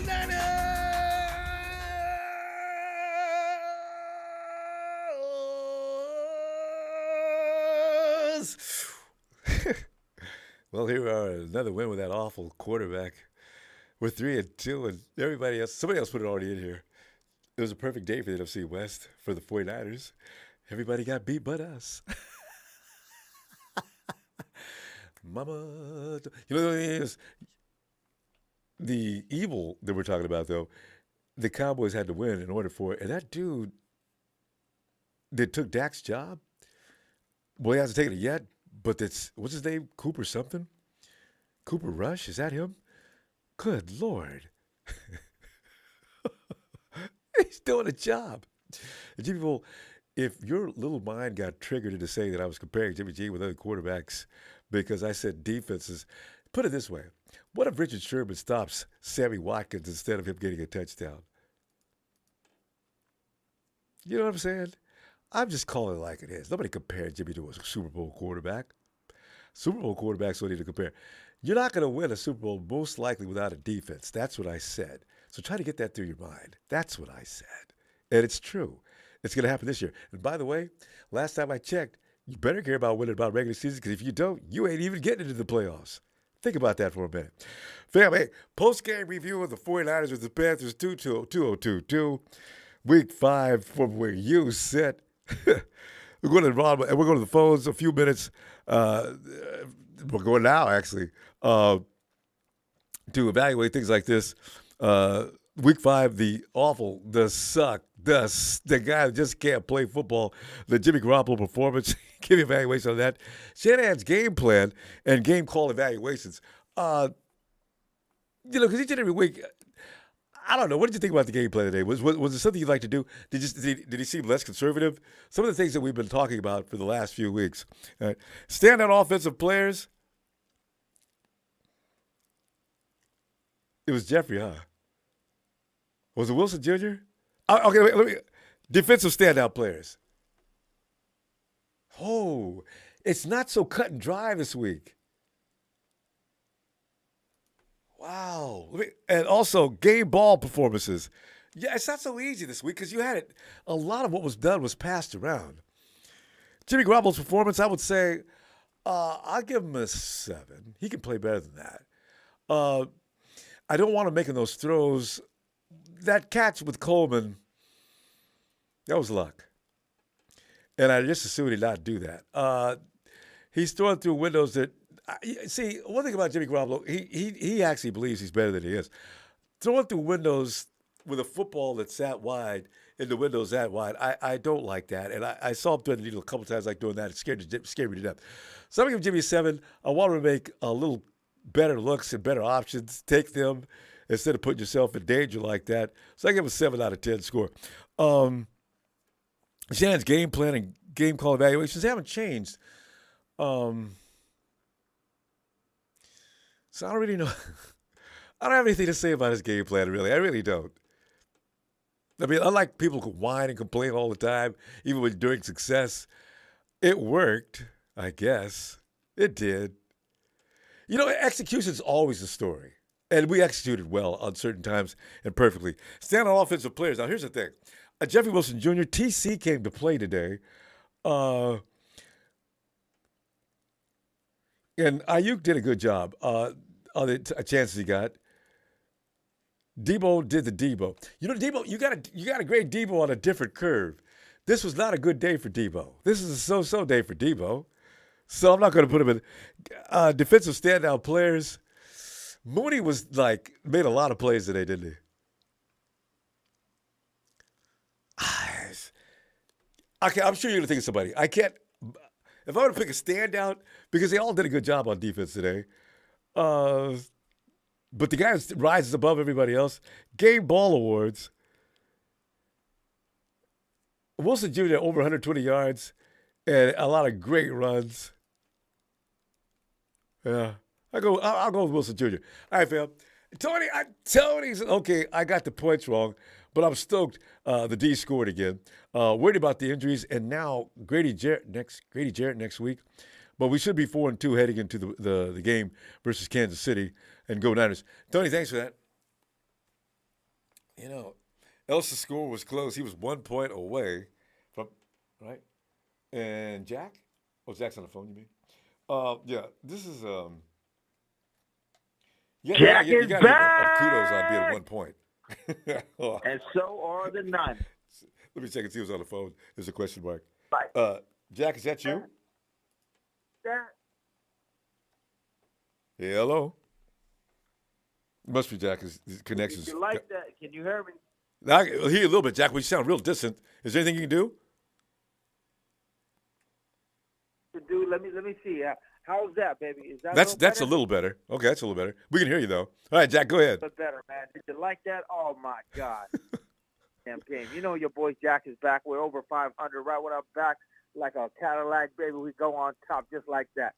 49ers! Well, here we are, another win with that awful quarterback. We're 3-2, and somebody else put it already in here. It was a perfect day for the NFC West for the 49ers. Everybody got beat but us. Mama. You know what it is? The evil that we're talking about, though, the Cowboys had to win in order for it. And that dude that took Dak's job, well, he hasn't taken it yet, but what's his name? Cooper something? Cooper Rush? Is that him? Good Lord. He's doing a job. Jimmy, well, if your little mind got triggered into saying that I was comparing Jimmy G with other quarterbacks because I said defenses, put it this way. What if Richard Sherman stops Sammy Watkins instead of him getting a touchdown? You know what I'm saying? I'm just calling it like it is. Nobody compared Jimmy to a Super Bowl quarterback. Super Bowl quarterbacks don't need to compare. You're not going to win a Super Bowl most likely without a defense. That's what I said. So try to get that through your mind. That's what I said. And it's true. It's going to happen this year. And by the way, last time I checked, you better care about winning about regular season because if you don't, you ain't even getting into the playoffs. Think about that for a minute. Fam, hey, post-game review of the 49ers with the Panthers 2022. Week 5 from where you sit. We're going to Ronbo, and we're going to the phones a few minutes. We're going now, actually, to evaluate things like this. Week 5, the awful, the suck, the guy who just can't play football, the Jimmy Garoppolo performance. Give me an evaluation on that. Shanahan's game plan and game call evaluations. Because each and every week, I don't know. What did you think about the game plan today? Was it something you'd like to do? Did he seem less conservative? Some of the things that we've been talking about for the last few weeks. Standout offensive players. It was Jeffrey, huh? Was it Wilson Jr.? Okay, let me. Defensive standout players. Oh, it's not so cut and dry this week. Wow. And also, game ball performances. Yeah, it's not so easy this week because you had it. A lot of what was done was passed around. Jimmy Garoppolo's performance, I would say, I'll give him a 7. He can play better than that. I don't want him making those throws. That catch with Coleman, that was luck. And I just assumed he'd not do that. He's throwing through windows that, see, one thing about Jimmy Garoppolo, he actually believes he's better than he is. Throwing through windows with a football that's that wide and the windows that wide, I don't like that. And I saw him thread the needle a couple times like doing that. It scared me to death. So I'm going to give Jimmy a 7. I want him to make a little better looks and better options. Take them instead of putting yourself in danger like that. So I give him a 7 out of 10 score. Shannon's game plan and game call evaluations haven't changed. So I don't really know. I don't have anything to say about his game plan, really. I really don't. I mean, unlike people who whine and complain all the time, even when during success, it worked, I guess. It did. You know, execution's always the story. And we executed well on certain times and perfectly. Stand on offensive players. Now, here's the thing. Jeffrey Wilson Jr., TC came to play today. And Ayuk did a good job on the chances he got. Debo did the Debo. You know, Debo, you got to grade Debo on a different curve. This was not a good day for Debo. This is a so-so day for Debo. So I'm not going to put him in. Defensive standout players. Mooney made a lot of plays today, didn't he? Okay, I'm sure you're going to think of somebody. I can't. If I were to pick a standout, because they all did a good job on defense today, but the guy who rises above everybody else, game ball awards. Wilson Jr. over 120 yards and a lot of great runs. Yeah, I'll go with Wilson Jr. All right, fam. Tony's okay. I got the points wrong, but I'm stoked. The D scored again. Worried about the injuries, and now Grady Jarrett next week. But we should be 4-2 heading into the game versus Kansas City and go Niners. Tony, thanks for that. You know, Elsa's score was close. He was 1 point away from, right? And Jack? Oh, Jack's on the phone, you mean? Yeah, this is, Jack you is got to give kudos on being back, 1 point. Oh, and so are the Niners. let me check and see who's on the phone. There's a question mark. Like Jack, is that you? that. Yeah, hello. Must be Jack. His connections. You like that? Can you hear me? I hear you a little bit, Jack. We sound real distant. Is there anything you can do? Dude, let me see. How's that, baby? Is that That's a little better. Okay, that's a little better. We can hear you though. All right, Jack, go ahead. bit better, man? Did you like that? Oh my God, damn game! You know your boy Jack is back. We're over 500. Right when I'm back, like a Cadillac, baby, we go on top just like that.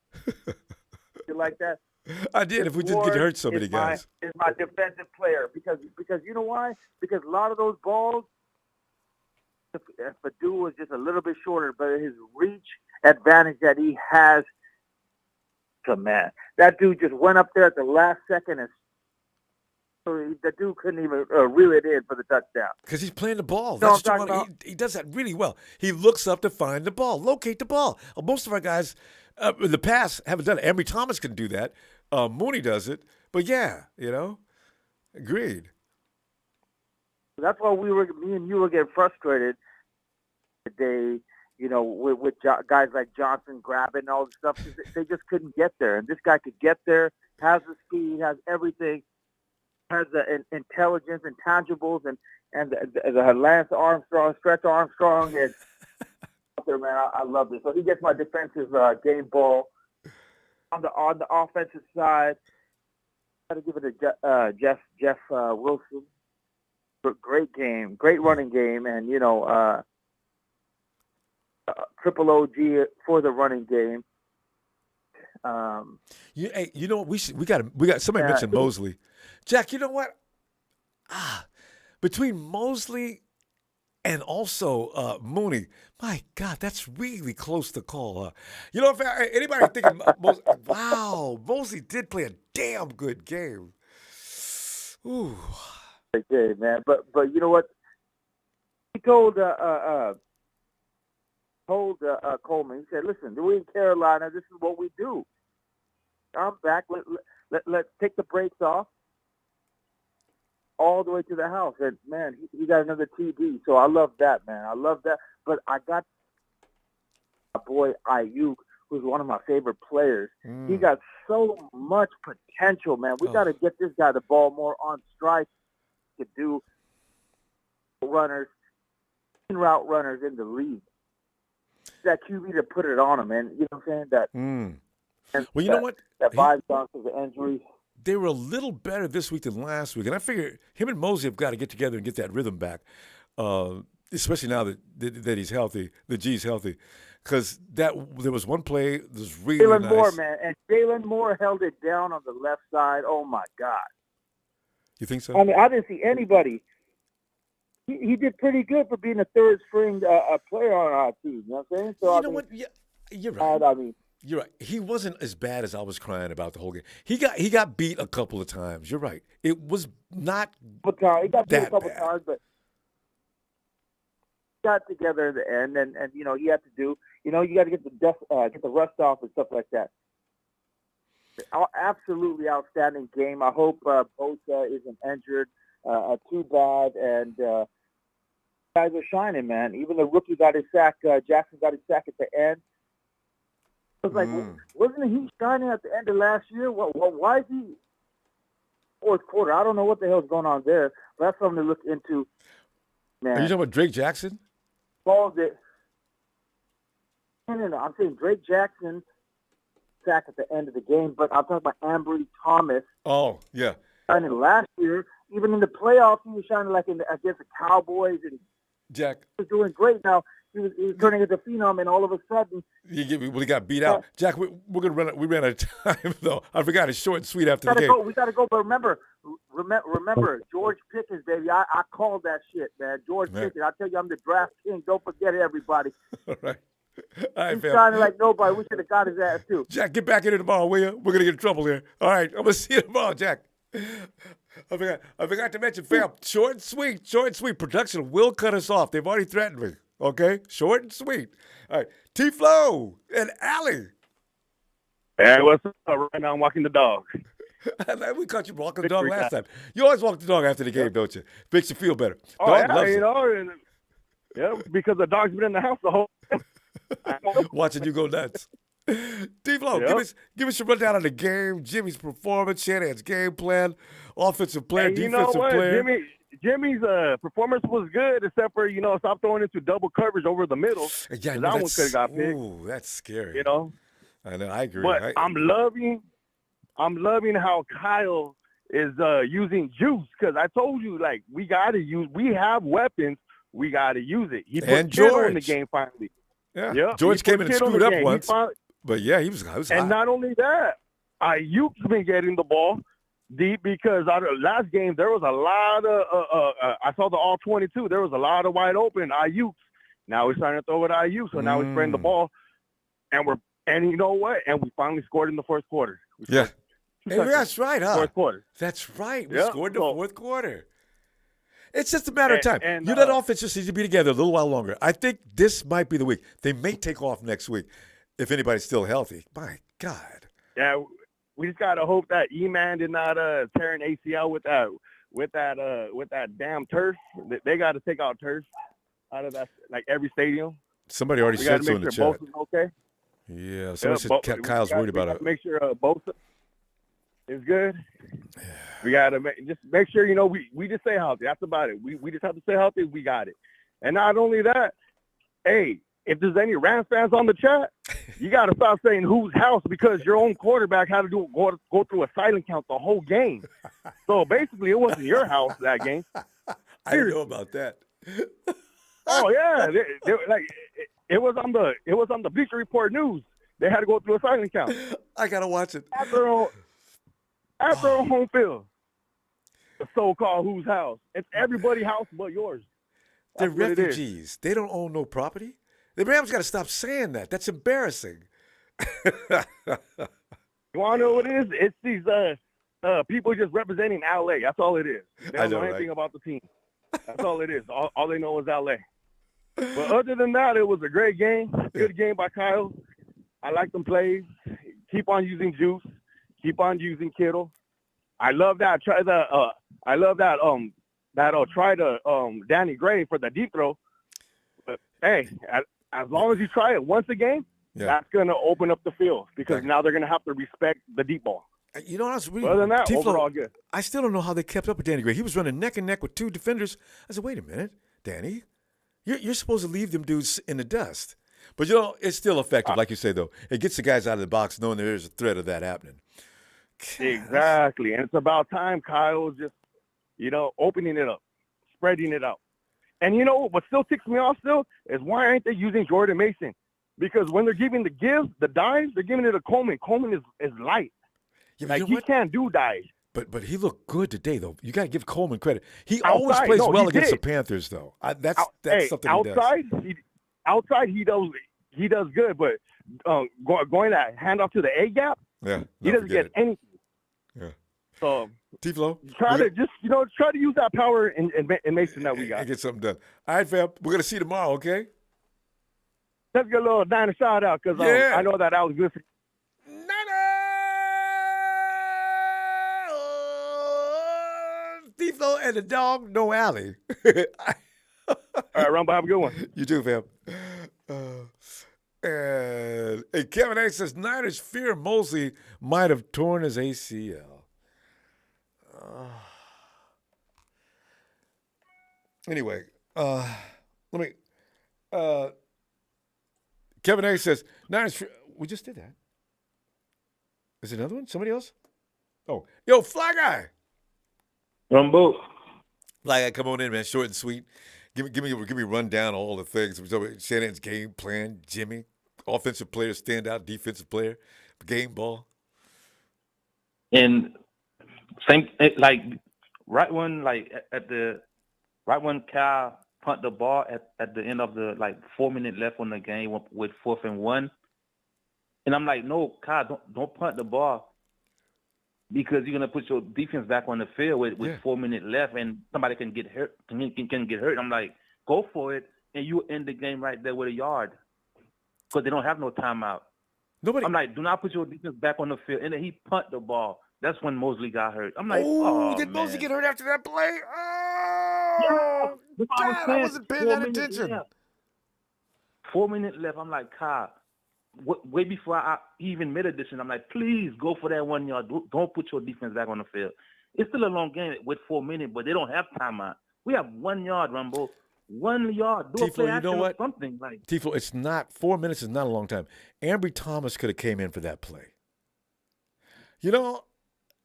You like that? I did. If we didn't get hurt so many guys. Is my defensive player because you know why? Because a lot of those balls, if Purdue was just a little bit shorter, but his reach advantage that he has, so man, that dude just went up there at the last second and the dude couldn't even reel it in for the touchdown. Because he's playing the ball. You know That's what I'm talking he does that really well. He looks up to find the ball, locate the ball. Most of our guys in the past haven't done it. Emory Thomas can do that. Mooney does it. But yeah, agreed. That's why me and you were getting frustrated today, with guys like Johnson grabbing and all this stuff. They just couldn't get there. And this guy could get there, has the speed, has everything, has the intelligence, intangibles, and the Lance Armstrong, Stretch Armstrong, and out there, man, I love this. So he gets my defensive game ball. On the offensive side, got to give it to Jeff Wilson. Great game, great running game, and triple OG for the running game. You know what? We got somebody mentioned Mosley. Jack, you know what? Between Mosley and also Mooney, my God, that's really close to call. If anybody thinking, Mosley did play a damn good game. Ooh, they did, man. But you know what? He told Coleman. He said, "Listen, we're in Carolina. This is what we do. I'm back. Let's take the brakes off." All the way to the house, and man, he got another TD. So I love that, man. I love that. But I got my boy Ayuk, who's one of my favorite players. He got so much potential, man. We got to get this guy the ball more on strike to do runners, route runners in the league. That QB to put it on him, man. You know what I'm saying? That. Well, you know what? That buys down to the injuries. They were a little better this week than last week. And I figure him and Mosley have got to get together and get that rhythm back, especially now that he's healthy, that G's healthy. Because there was one play that was really Jalen nice. Moore, man. And Jalen Moore held it down on the left side. Oh, my God. You think so? I mean, I didn't see anybody. He did pretty good for being a third-string player on our team. You know what I'm saying? So, what? Yeah, you're right. You're right. He wasn't as bad as I was crying about the whole game. He got beat a couple of times. You're right. It was not he got beat a couple bad. times, but got together in the end, and he had to do. You got to get the rust off and stuff like that. Absolutely outstanding game. I hope Bosa isn't injured too bad, and guys are shining, man. Even the rookie got his sack. Jackson got his sack at the end. I was like, wasn't he shining at the end of last year? Why is he fourth quarter? I don't know what the hell's going on there. But that's something to look into, man. Are you talking about Drake Jackson? Balls it. No. I'm saying Drake Jackson sack at the end of the game, but I'm talking about Ambry Thomas. Oh, yeah. Shining last year. Even in the playoffs, he was shining like against the Cowboys. And Jack. He was doing great. Now, he was turning into phenom, and all of a sudden he got beat out. Jack, we're gonna run. We ran out of time though. I forgot it's short and sweet after the game. We gotta go. But remember, George Pickens, baby. I called that shit, man. George Pickens. I tell you, I'm the draft king. Don't forget it, everybody. All right. He's shining like nobody. We should have got his ass too. Jack, get back in here tomorrow, will you? We're gonna get in trouble here. All right, I'm gonna see you tomorrow, Jack. I forgot to mention, fam, short and sweet, short and sweet. Production will cut us off. They've already threatened me. Okay? Short and sweet. All right. T-Flow and Allie. Hey, what's up? Right now I'm walking the dog. We caught you walking the dog last time. You always walk the dog after the game, don't you? Makes you feel better. Oh, Dog yeah, loves you it. know, and, yeah, because the dog's been in the house the whole Watching you go nuts. T-Flow, Yep. give us your rundown of the game, Jimmy's performance, Shanahan's game plan, offensive player, And you know defensive what? player. Jimmy's performance was good, except for, stop throwing into double coverage over the middle. Yeah, That one could have got picked. Ooh, that's scary. You know? I know, I agree. But I'm loving how Kyle is using juice, because I told you, like, we have weapons, we got to use it. He put And Kittle in the George. game finally. Yeah. Yep, George he came put in and Kittle in screwed the up game. once. But yeah, he was hot. And not only that, Ayuk's been getting the ball deep, because out of last game there was a lot of I saw the all 22. There was a lot of wide open Ayuk's. Now we're starting to throw it at Ayuk, so now we're spreading the ball, and you know what? And we finally scored in the fourth quarter. Yeah. Hey, that's right, huh? Fourth quarter. That's right. We Yep. scored in the fourth quarter. It's just a matter of time. And, That offense just needs to be together a little while longer. I think this might be the week. They may take off next week if anybody's still healthy. My God. Yeah, we just gotta hope that E-Man did not tear an ACL with that damn turf. They got to take out turf out of that, like every stadium. Somebody already We said got to so in make the sure chat. Bosa's okay. Yeah, somebody said Kyle's worried about it. Make sure Bosa is good. We got to make sure, we just stay healthy. That's about it. We just have to stay healthy. We got it. And not only that, hey, if there's any Rams fans on the chat, you got to stop saying whose house, because your own quarterback had to go through a silent count the whole game. So basically, it wasn't your house that game. I didn't know about that. Oh yeah, it was on the Bleacher Report news. They had to go through a silent count. I gotta watch it. After on home field, the so-called whose house? It's everybody's house but yours. They're That's what it is. refugees. They don't own no property. The Rams got to stop saying that. That's embarrassing. You want to know what it is? It's these people just representing LA. That's all it is. They don't know anything about the team. That's all it is. All they know is LA. But other than that, it was a great game. Good game by Kyle. I like them plays. Keep on using Juice. Keep on using Kittle. I love that. Try Danny Gray for the deep throw. But hey, as long as you try it once a game, that's gonna open up the field, because now they're gonna have to respect the deep ball. You know what else? Other than that, overall good. I still don't know how they kept up with Danny Gray. He was running neck and neck with two defenders. I said, wait a minute, Danny, you're supposed to leave them dudes in the dust. But it's still effective, like you say, though. It gets the guys out of the box knowing there is a threat of that happening. Exactly, and it's about time Kyle's just, opening it up, spreading it out. And what still ticks me off is why aren't they using Jordan Mason? Because when they're giving the dives, they're giving it to Coleman. Coleman is light. Yeah, he can't do dives. But he looked good today, though. You got to give Coleman credit. He always plays well against the Panthers, though. That's something outside, he does. Outside, he does good, but going that handoff to the A gap, he doesn't get anything. Yeah. So T-Flow, try to use that power in Mason that we got. And get something done. All right, fam. We're gonna see you tomorrow, okay? Let's get a little Niner shout out, because I know that was good for T-Flow and the dog, no alley. All right, Ronbo, have a good one. You too, fam. And Kevin A says Niners fear Mosley might have torn his ACL. Anyway, Kevin A says Niners. We just did that. Is it another one? Somebody else? Oh, yo, Fly Guy. Ronbo. Fly Guy, come on in, man. Short and sweet. Give me a rundown of all the things. Shanahan's game plan, Jimmy, offensive player, standout, defensive player, game ball. And same, like right when Kyle punt the ball at the end of the 4 minutes left on the game with 4th and 1, and I'm like, no, Kyle, don't punt the ball. because you're gonna put your defense back on the field with 4 minutes left, and somebody can get hurt. Can get hurt. I'm like, go for it, and you end the game right there with a yard, because they don't have no timeout. I'm like, do not put your defense back on the field, and then he punt the ball. That's when Mosley got hurt. I'm like, did Mosley get hurt after that play? Oh, yeah, God, I wasn't paying that attention. Left. 4 minutes left. I'm like, Kyle, way before he even made a decision, I'm like, please go for that 1 yard. Don't put your defense back on the field. It's still a long game with 4 minutes, but they don't have timeout. We have 1 yard, Ronbo. 1 yard. Do a play action or something. Like, Tifo, it's not 4 minutes is not a long time. Ambry Thomas could have came in for that play. You know,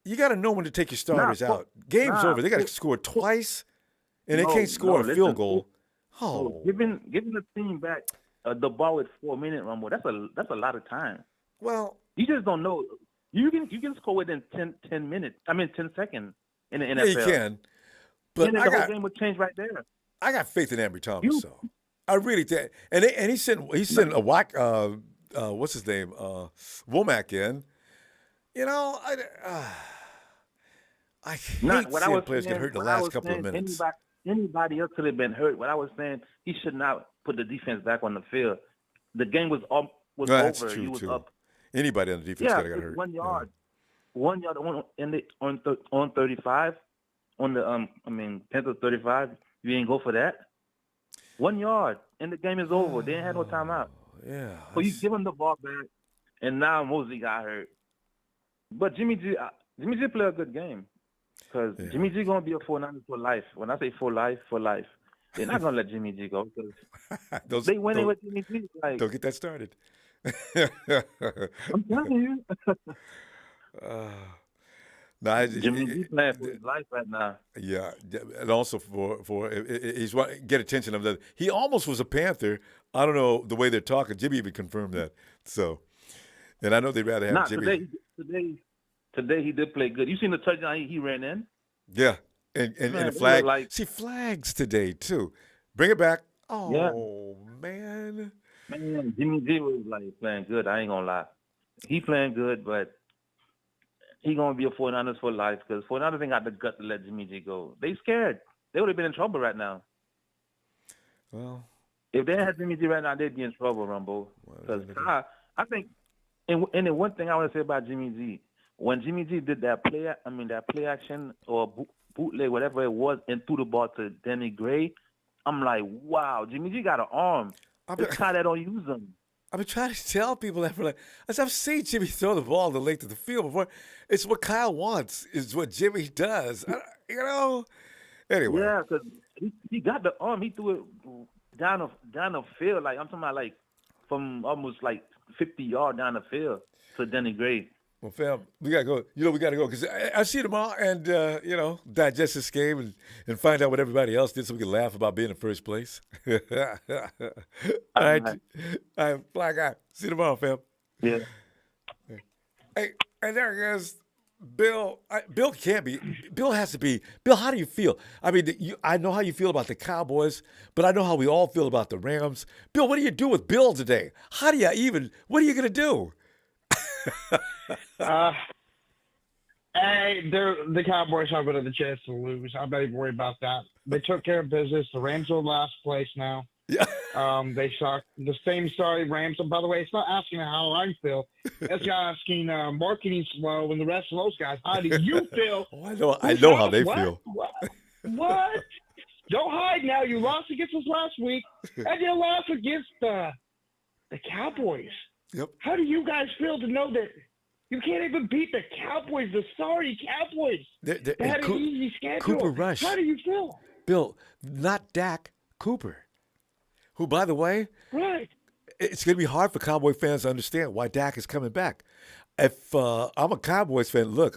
you got to know when to take your starters out. Game's over. They got to score twice, and they can't score a field goal. Oh, giving the team back the ball with 4 minutes, Ronbo. That's a lot of time. Well, you just don't know. You can score within 10 minutes. I mean 10 seconds in the NFL. Yeah, you can. But and the whole game would change right there. I got faith in Ambry Thomas, though. I really did. And he sent a whack. What's his name? Womack in. You know, I hate seeing players get hurt the last couple of minutes. Anybody else could have been hurt. What I was saying, he should not put the defense back on the field. The game was over. That's true, he was too. Up. Anybody on the defense could have got hurt. 1 yard. 1 yard on 35. On the Panthers 35. You ain't go for that. 1 yard, and the game is over. They ain't had no timeout. Yeah. So you give him the ball back, and now Mosley got hurt. But Jimmy G played a good game, because Jimmy G gonna be a 49er for life. When I say for life, they're not gonna let Jimmy G go, because they winning with Jimmy G. Like, don't get that started. I'm telling you. Jimmy G playing for his life right now. Yeah, and also for he's get attention of the. He almost was a Panther. I don't know the way they're talking. Jimmy even confirmed that. So, and I know they'd rather have Jimmy. Today he did play good. You seen the touchdown he ran in? Yeah, and the flag. See flags today too. Bring it back. Oh man. Man, Jimmy G was like playing good. I ain't gonna lie. He playing good, but he gonna be a 49ers for life, because 49ers ain't got the gut to let Jimmy G go. They scared. They would have been in trouble right now. Well, if they had Jimmy G right now, they'd be in trouble, Ronbo. Because I think, and the one thing I want to say about Jimmy G, when Jimmy G did that play action or bootleg, whatever it was, and threw the ball to Danny Gray, I'm like, wow, Jimmy G got an arm. It's how they don't use him. I've been trying to tell people that for as I've seen Jimmy throw the ball the length of the field before. It's what Kyle wants. Is what Jimmy does. You know. Anyway. Yeah, because he got the arm. He threw it down the field. Like, I'm talking about, like, from almost like 50 yards down the field to Danny Gray. Well, fam, we gotta go. You know, we gotta go, because I see you tomorrow, and digest this game and find out what everybody else did, so we can laugh about being in first place. All right, Fly Guy. See you tomorrow, fam. Yeah. Hey, and there he is, Bill. Bill can't be. Bill has to be. Bill, how do you feel? I mean, I know how you feel about the Cowboys, but I know how we all feel about the Rams. Bill, what do you do with Bill today? What are you gonna do? The Cowboys have another chance to lose. I'm not even worried about that. They took care of business. The Rams are last place now. Yeah. They suck. The same story, Rams. And by the way, it's not asking how I feel. It's asking Marketing Slow and the rest of those guys. How do you feel? I know how they feel. What? Don't hide now. You lost against us last week, and you lost against the Cowboys. Yep. How do you guys feel to know that you can't even beat the Cowboys, the sorry Cowboys? They had an easy schedule. Cooper Rush. How do you feel? Bill, not Dak, Cooper. Who, by the way, right? It's going to be hard for Cowboy fans to understand why Dak is coming back. If I'm a Cowboys fan, look,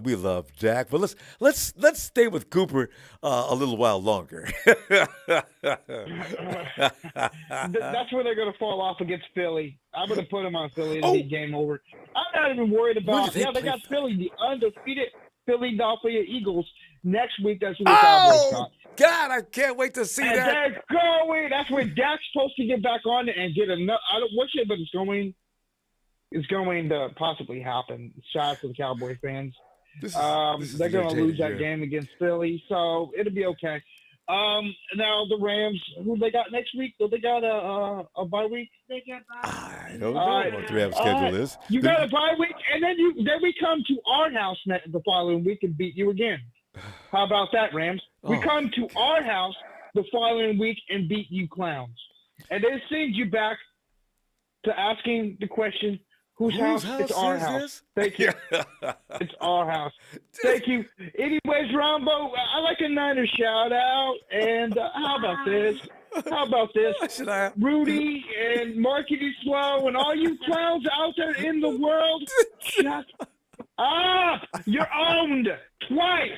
we love Dak, but let's stay with Cooper a little while longer. That's where they're going to fall off against Philly. I'm going to put them on Philly and be game over. I'm not even worried about. They got Philly, the undefeated Philadelphia Eagles next week. That's what the Cowboys got. God, I can't wait to see that. That's where Dak's supposed to get back on and get another. I don't watch it, but it's going to possibly happen. Shout out to the Cowboy fans. This They're going to lose that year. game against Philly, so it'll be okay. Now the Rams, who they got next week? Do they got a bye week? I don't know what the Rams' schedule is. You got a bye week, and then we come to our house the following week and beat you again. How about that, Rams? We come to our house the following week and beat you clowns, and then send you back to asking the question, whose house? It's our house. This? Thank you. It's our house. Thank you. Anyways, Ronbo, I like a Niner shout out. And how about this? Rudy and Marketing Slow and all you clowns out there in the world, shut up. You're owned twice.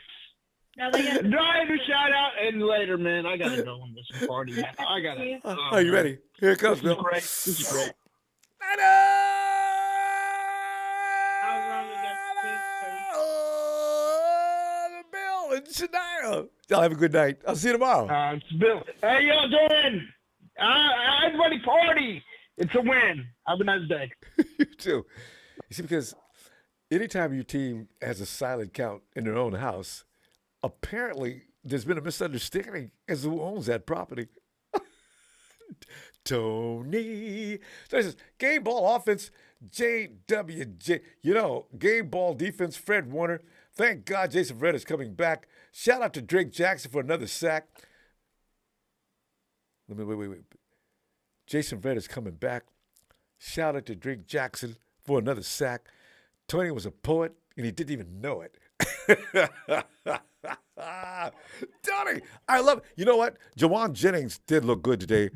Niner shout out, and later, man. I got to go on this party. I got to. Are you ready? Here it comes, Bill. This is great. Bill and Shania. Y'all have a good night. I'll see you tomorrow. It's Bill. Hey, y'all doing? Everybody party. It's a win. Have a nice day. You too. You see, because anytime your team has a silent count in their own house, apparently there's been a misunderstanding as to who owns that property. Tony. So this is game ball offense, JWJ. Game ball defense, Fred Warner. Thank God Jason Verrett is coming back. Shout out to Drake Jackson for another sack. Wait. Jason Verrett is coming back. Shout out to Drake Jackson for another sack. Tony was a poet, and he didn't even know it. Tony, I love it. You know what? Jawan Jennings did look good today.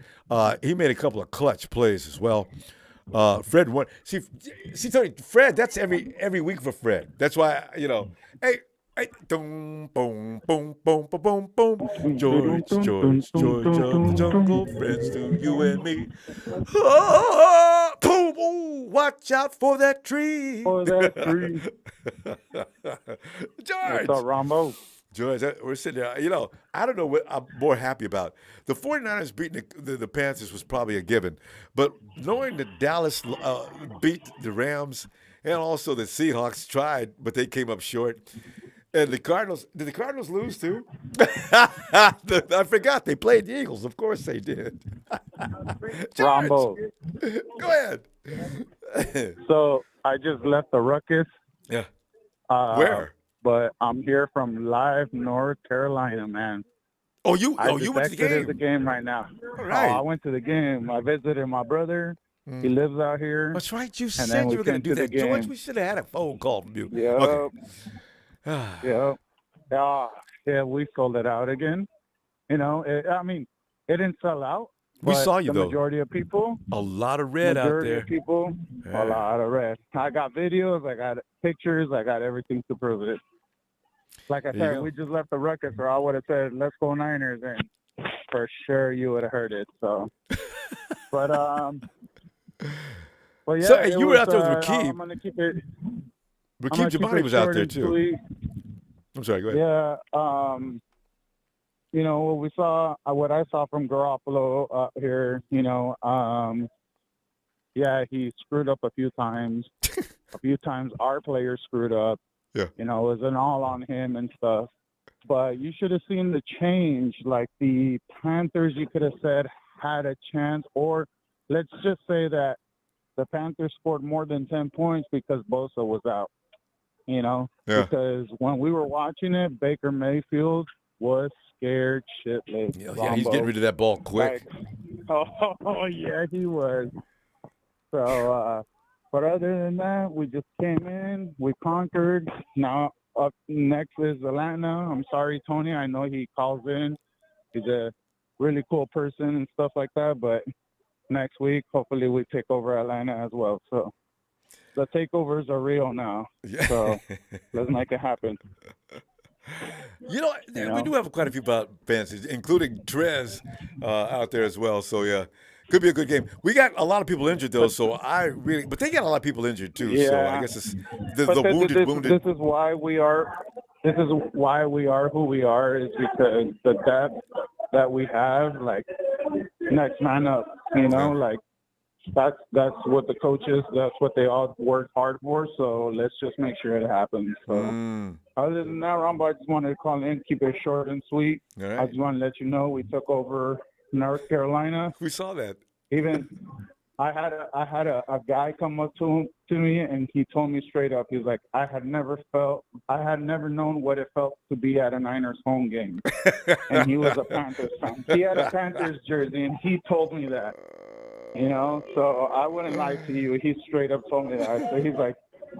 He made a couple of clutch plays as well. Fred won. See, Tony, Fred, that's every week for Fred. That's why, hey, boom, boom, boom, boom, boom, boom. George of the jungle, friends to you and me. Oh, boom, ooh, watch out for that tree. George. What's up, Ronbo? George, we're sitting there. I don't know what I'm more happy about. The 49ers beating the Panthers was probably a given. But knowing that Dallas beat the Rams and also the Seahawks tried, but they came up short. And the Cardinals, did the Cardinals lose too? I forgot. They played the Eagles. Of course they did. Ronbo. Go ahead. So I just left the ruckus. Yeah. Where? But I'm here from live North Carolina, man. Oh, you went to the game? The game right now. All right. I went to the game. I visited my brother. He lives out here. That's right. You said you were going to do that, George. We should have had a phone call from you. Yeah. Okay. Yeah. We sold it out again. It didn't sell out. We saw you, the though. Majority of people. A lot of red out there. People. Yeah. A lot of red. I got videos. I got pictures. I got everything to prove it. Like I said, we just left the ruckus, or I would have said, "Let's go Niners," and for sure you would have heard it. So, but yeah. So you were out there with Rakib. I'm gonna keep it. Rakib Jabani was out there too. Sweet. I'm sorry. Go ahead. Yeah. What I saw from Garoppolo here, he screwed up a few times. A few times our players screwed up. Yeah. It wasn't all on him and stuff. But you should have seen the change. Like the Panthers, you could have said, had a chance. Or let's just say that the Panthers scored more than 10 points because Bosa was out. Yeah. Because when we were watching it, Baker Mayfield was scared shitless. Yeah, he's getting rid of that ball quick. Yeah, he was. So, but other than that, we just came in, we conquered. Now up next is Atlanta. I'm sorry, Tony. I know he calls in. He's a really cool person and stuff like that. But next week, hopefully, we take over Atlanta as well. So the takeovers are real now. Yeah. So let's make it happen. We do have quite a few fans, including Trez out there as well. So, yeah, could be a good game. We got a lot of people injured, though, but they got a lot of people injured, too. Yeah. So I guess it's the wounded. This is why we are who we are, is because the depth that we have, like, next man up, like, that's what the coaches, that's what they all work hard for. So let's just make sure it happens. So other than that, Ronbo, I just wanted to call in, keep it short and sweet. All right. I just want to let you know we took over North Carolina. We saw that. Even I had a guy come up to me and he told me straight up, he was like, I had never known what it felt to be at a Niners home game. And he was a Panthers fan. He had a Panthers jersey and he told me that. So I wouldn't lie to you. He straight up told me that. So he's like,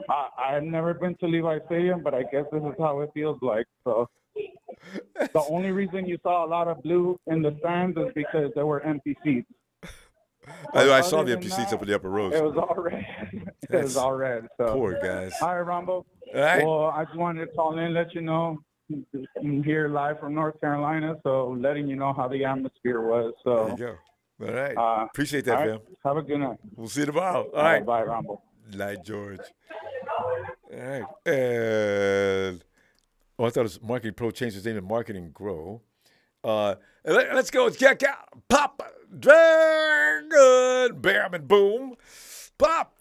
I had never been to Levi Stadium, but I guess this is how it feels like. So the only reason you saw a lot of blue in the stands is because there were empty seats. I saw the empty seats up in the upper rows. It was all red. It was all red. So. Poor guys. All right, Ronbo. All right. Well, I just wanted to call in, let you know, I'm here live from North Carolina, so letting you know how the atmosphere was. So There you go. All right. Appreciate that, fam. Have a good night. We'll see you tomorrow. All right. Bye, Ronbo. Night, George. All right. And I thought it was Marketing Pro changed his name to Marketing Grow. Let's go. Pop, Dragon, bam, and boom. Pop.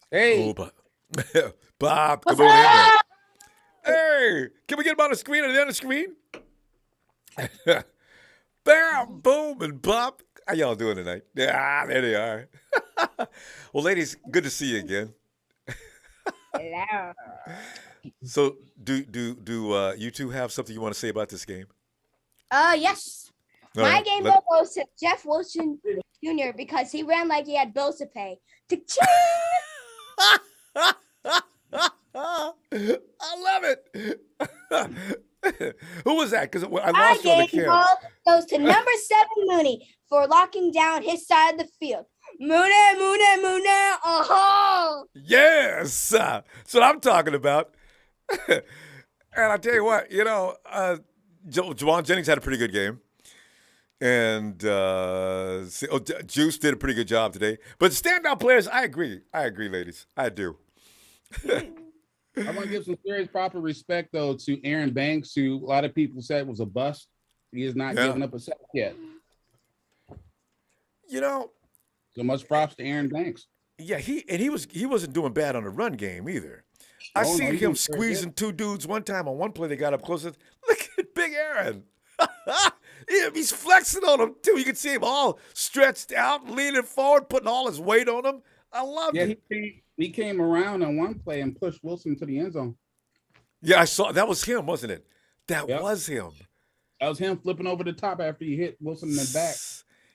Hey. Oh, Bob, come on in. Hey, can we get him on the screen and then the screen? Bam, boom, and Bob. How y'all doing tonight? Yeah, there they are. Well, ladies, good to see you again. Hello. So, do you two have something you want to say about this game? Yes. All My right, game will go to Jeff Wilson Jr. because he ran like he had bills to pay. I love it. Who was that? Because I My lost you on the game camera. goes to number 7 Mooney for locking down his side of the field. Mooney. Oh. Yes, that's what I'm talking about. And I tell you what, Juwan Jennings had a pretty good game. And Juice did a pretty good job today. But standout players, I agree, ladies. I do. I want to give some serious proper respect, though, to Aaron Banks, who a lot of people said was a bust. He has not given up a sack yet. So much props to Aaron Banks. Yeah, he wasn't doing bad on the run game either. I seen him squeezing two dudes one time on one play. They got up close. Look at Big Aaron. He's flexing on him too. You can see him all stretched out, leaning forward, putting all his weight on him. I love it. He came around on one play and pushed Wilson to the end zone. Yeah, I saw. That was him, wasn't it? That was him. That was him flipping over the top after he hit Wilson in the back.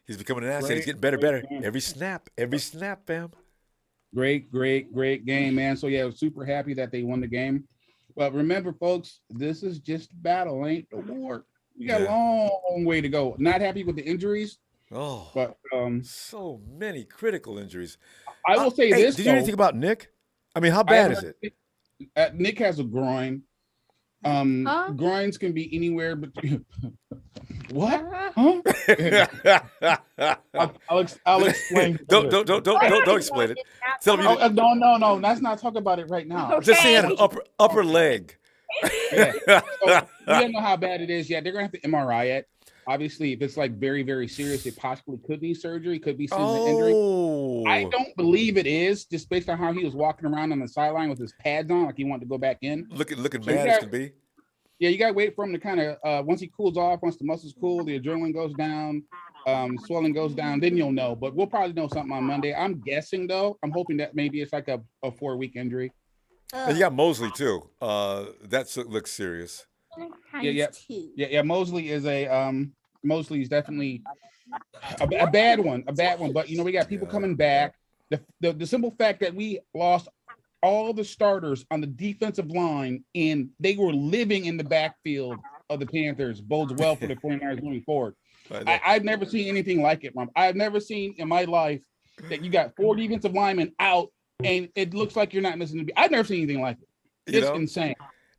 He's becoming an asset. He's getting better. Every snap, fam. Great game, man. So, yeah, I was super happy that they won the game. But remember, folks, this is just battle, ain't the war. We got a long way to go. Not happy with the injuries. Oh, but so many critical injuries. I will say this. Did you hear anything about Nick? I mean, how bad is it? Nick has a groin. Groins can be anywhere between. What? Huh? I'll explain. Don't explain it. Tell me. No. Let's not talk about it right now. Okay. Just say an upper leg. Yeah. So, we don't know how bad it is yet. They're gonna have to MRI it. Obviously, if it's like very, very serious, it possibly could be surgery, could be season injury. I don't believe it is, just based on how he was walking around on the sideline with his pads on, like he wanted to go back in. Looking mad as can be. Yeah, you gotta wait for him to kind of once he cools off, once the muscles cool, the adrenaline goes down, swelling goes down, then you'll know. But we'll probably know something on Monday. I'm guessing though. I'm hoping that maybe it's like a 4-week injury. And you got Mosley too. That looks serious. Yeah. Mosley is Mosley is definitely a bad one. But we got people coming back. The simple fact that we lost all the starters on the defensive line and they were living in the backfield of the Panthers bodes well for the 49ers moving forward. I've never seen anything like it, Ron. I've never seen in my life that you got 4 defensive linemen out and it looks like you're not missing the beat. I've never seen anything like it. It's insane.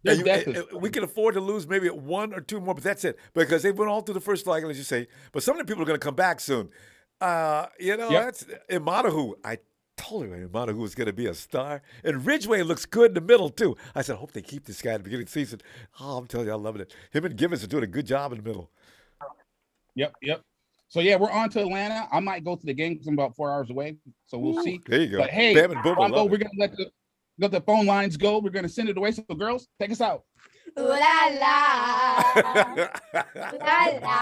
We can afford to lose maybe 1 or 2 more, but that's it. Because they went all through the first flag, as you say. But some of the people are going to come back soon. That's Imadahu. I told you Imadahu was going to be a star. And Ridgeway looks good in the middle, too. I said, I hope they keep this guy at the beginning of the season. Oh, I'm telling you, I'm loving it. Him and Givens are doing a good job in the middle. Yep. So yeah, we're on to Atlanta. I might go to the game because I'm about 4 hours away. So we'll see. There you go. But hey, Bam and Boom will Ronbo, love we're it. gonna let the phone lines go. We're gonna send it away. So girls, take us out. Ooh la la. La la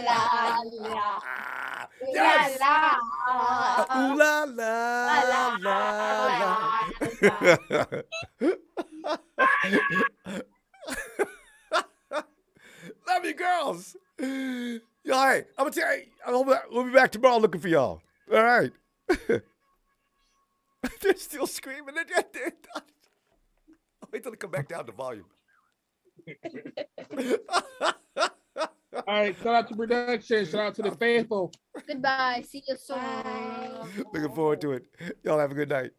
la la. Yes. La Ooh la la la la. Love you, girls. Yo, hey, I'm gonna tell you, we'll be back tomorrow looking for y'all. All right. They're still screaming. Wait till they come back down to volume. All right, shout out to production. Shout out to the faithful. Goodbye. See you soon. Looking forward to it. Y'all have a good night.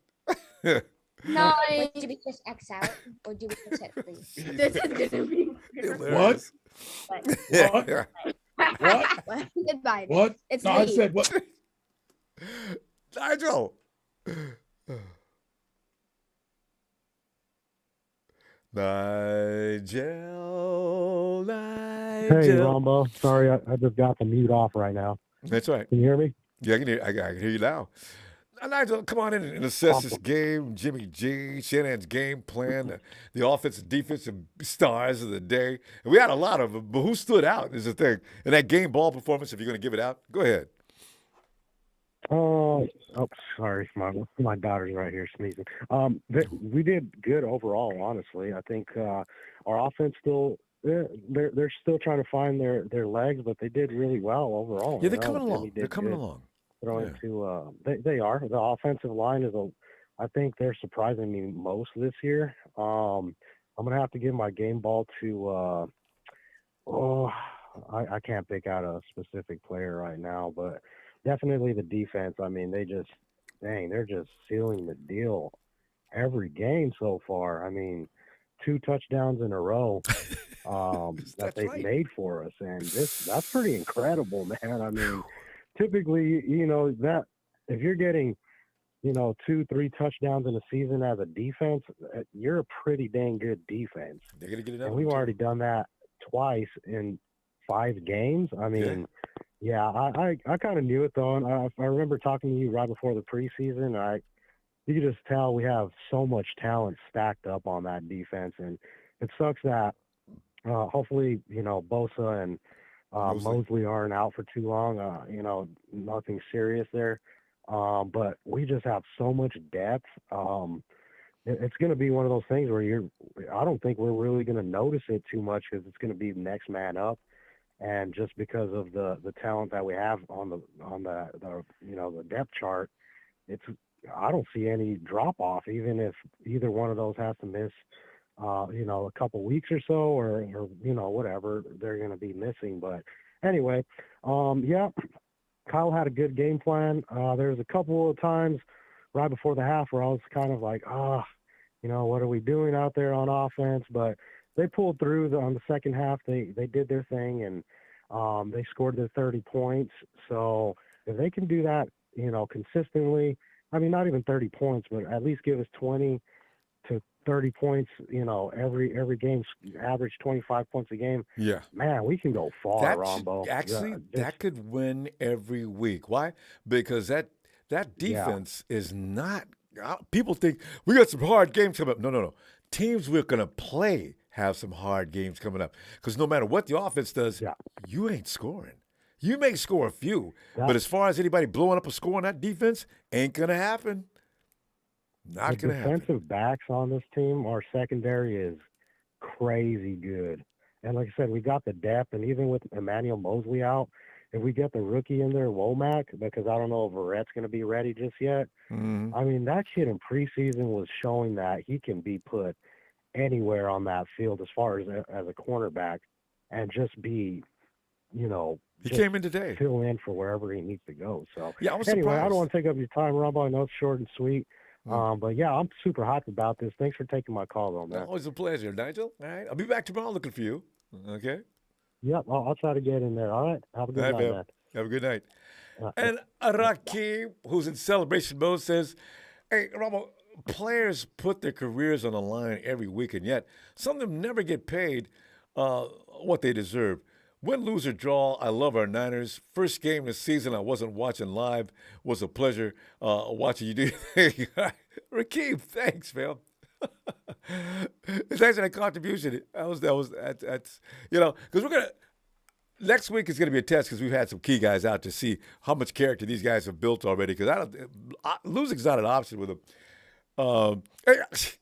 No. Wait, did we just X out or do we just hit please? This is gonna be Hilarious. What? what? Goodbye. What? It's No, me. I said what? Nigel. Nigel. Hey, Ronbo. Sorry, I just got the mute off right now. That's right. Can you hear me? Yeah, I can hear you now. Nigel, come on in and assess this game. Jimmy G, Shanahan's game plan, the offensive, defensive stars of the day. And we had a lot of them, but who stood out is the thing. And that game ball performance, if you're going to give it out, go ahead. Oh, sorry. My daughter's right here sneezing. We did good overall, honestly. I think our offense still they're still trying to find their legs, but they did really well overall. Yeah, they're coming along. They're coming along. Throwing to they are. The offensive line is I think they're surprising me most this year. I'm gonna have to give my game ball to I can't pick out a specific player right now, but definitely the defense. I mean, they're just sealing the deal every game so far. I mean, 2 touchdowns in a row that they've made for us, and that's pretty incredible, man. I mean, typically, that if you're getting, 2-3 touchdowns in a season as a defense, you're a pretty dang good defense. They're gonna get it. And we've already done that twice in 5 games. I mean, yeah, I kind of knew it though, and I remember talking to you right before the preseason. You could just tell we have so much talent stacked up on that defense, and it sucks that hopefully Bosa and Mosley aren't out for too long. Nothing serious there, but we just have so much depth. It's going to be one of those things where I don't think we're really going to notice it too much because it's going to be next man up. And just because of the talent that we have on the depth chart, I don't see any drop off, even if either one of those has to miss, a couple weeks or so, or whatever they're going to be missing. But anyway, Kyle had a good game plan. There was a couple of times right before the half where I was kind of like, what are we doing out there on offense? But they pulled through on the second half. They did their thing, and they scored their 30 points. So if they can do that, consistently, I mean, not even 30 points, but at least give us 20 to 30 points, every game, average 25 points a game. Yeah. Man, we can go far, Ronbo. Actually, that could win every week. Why? Because that defense is not – people think we got some hard games coming up. No. Teams we're going to play have some hard games coming up because no matter what the offense does, you ain't scoring. You may score a few, but as far as anybody blowing up a score on that defense, ain't going to happen. Not going to happen. The defensive backs on this team, our secondary is crazy good. And like I said, we got the depth, and even with Emmanuel Mosley out, if we get the rookie in there, Womack, because I don't know if Verrett's going to be ready just yet. Mm-hmm. I mean, that kid in preseason was showing that he can be put anywhere on that field as far as a cornerback and just be, he came in today. Fill in for wherever he needs to go. So yeah, I was anyway, surprised. I don't want to take up your time, Ronbo. I know it's short and sweet. But yeah, I'm super hyped about this. Thanks for taking my call, though, man. Always a pleasure, Nigel. All right, I'll be back tomorrow looking for you. Okay. Yep, I'll try to get in there. All right. Have a good night, man. Have a good night. And Rakim, who's in celebration mode, says, "Hey, Ronbo, players put their careers on the line every week, and yet some of them never get paid what they deserve. Win, lose, or draw, I love our Niners. First game this season I wasn't watching live. Was a pleasure watching you do your thing. Rakeem, thanks, man. Thanks for that contribution. That's you know, because we're gonna next week is gonna be a test because we've had some key guys out to see how much character these guys have built already. Because losing's not an option with them. It's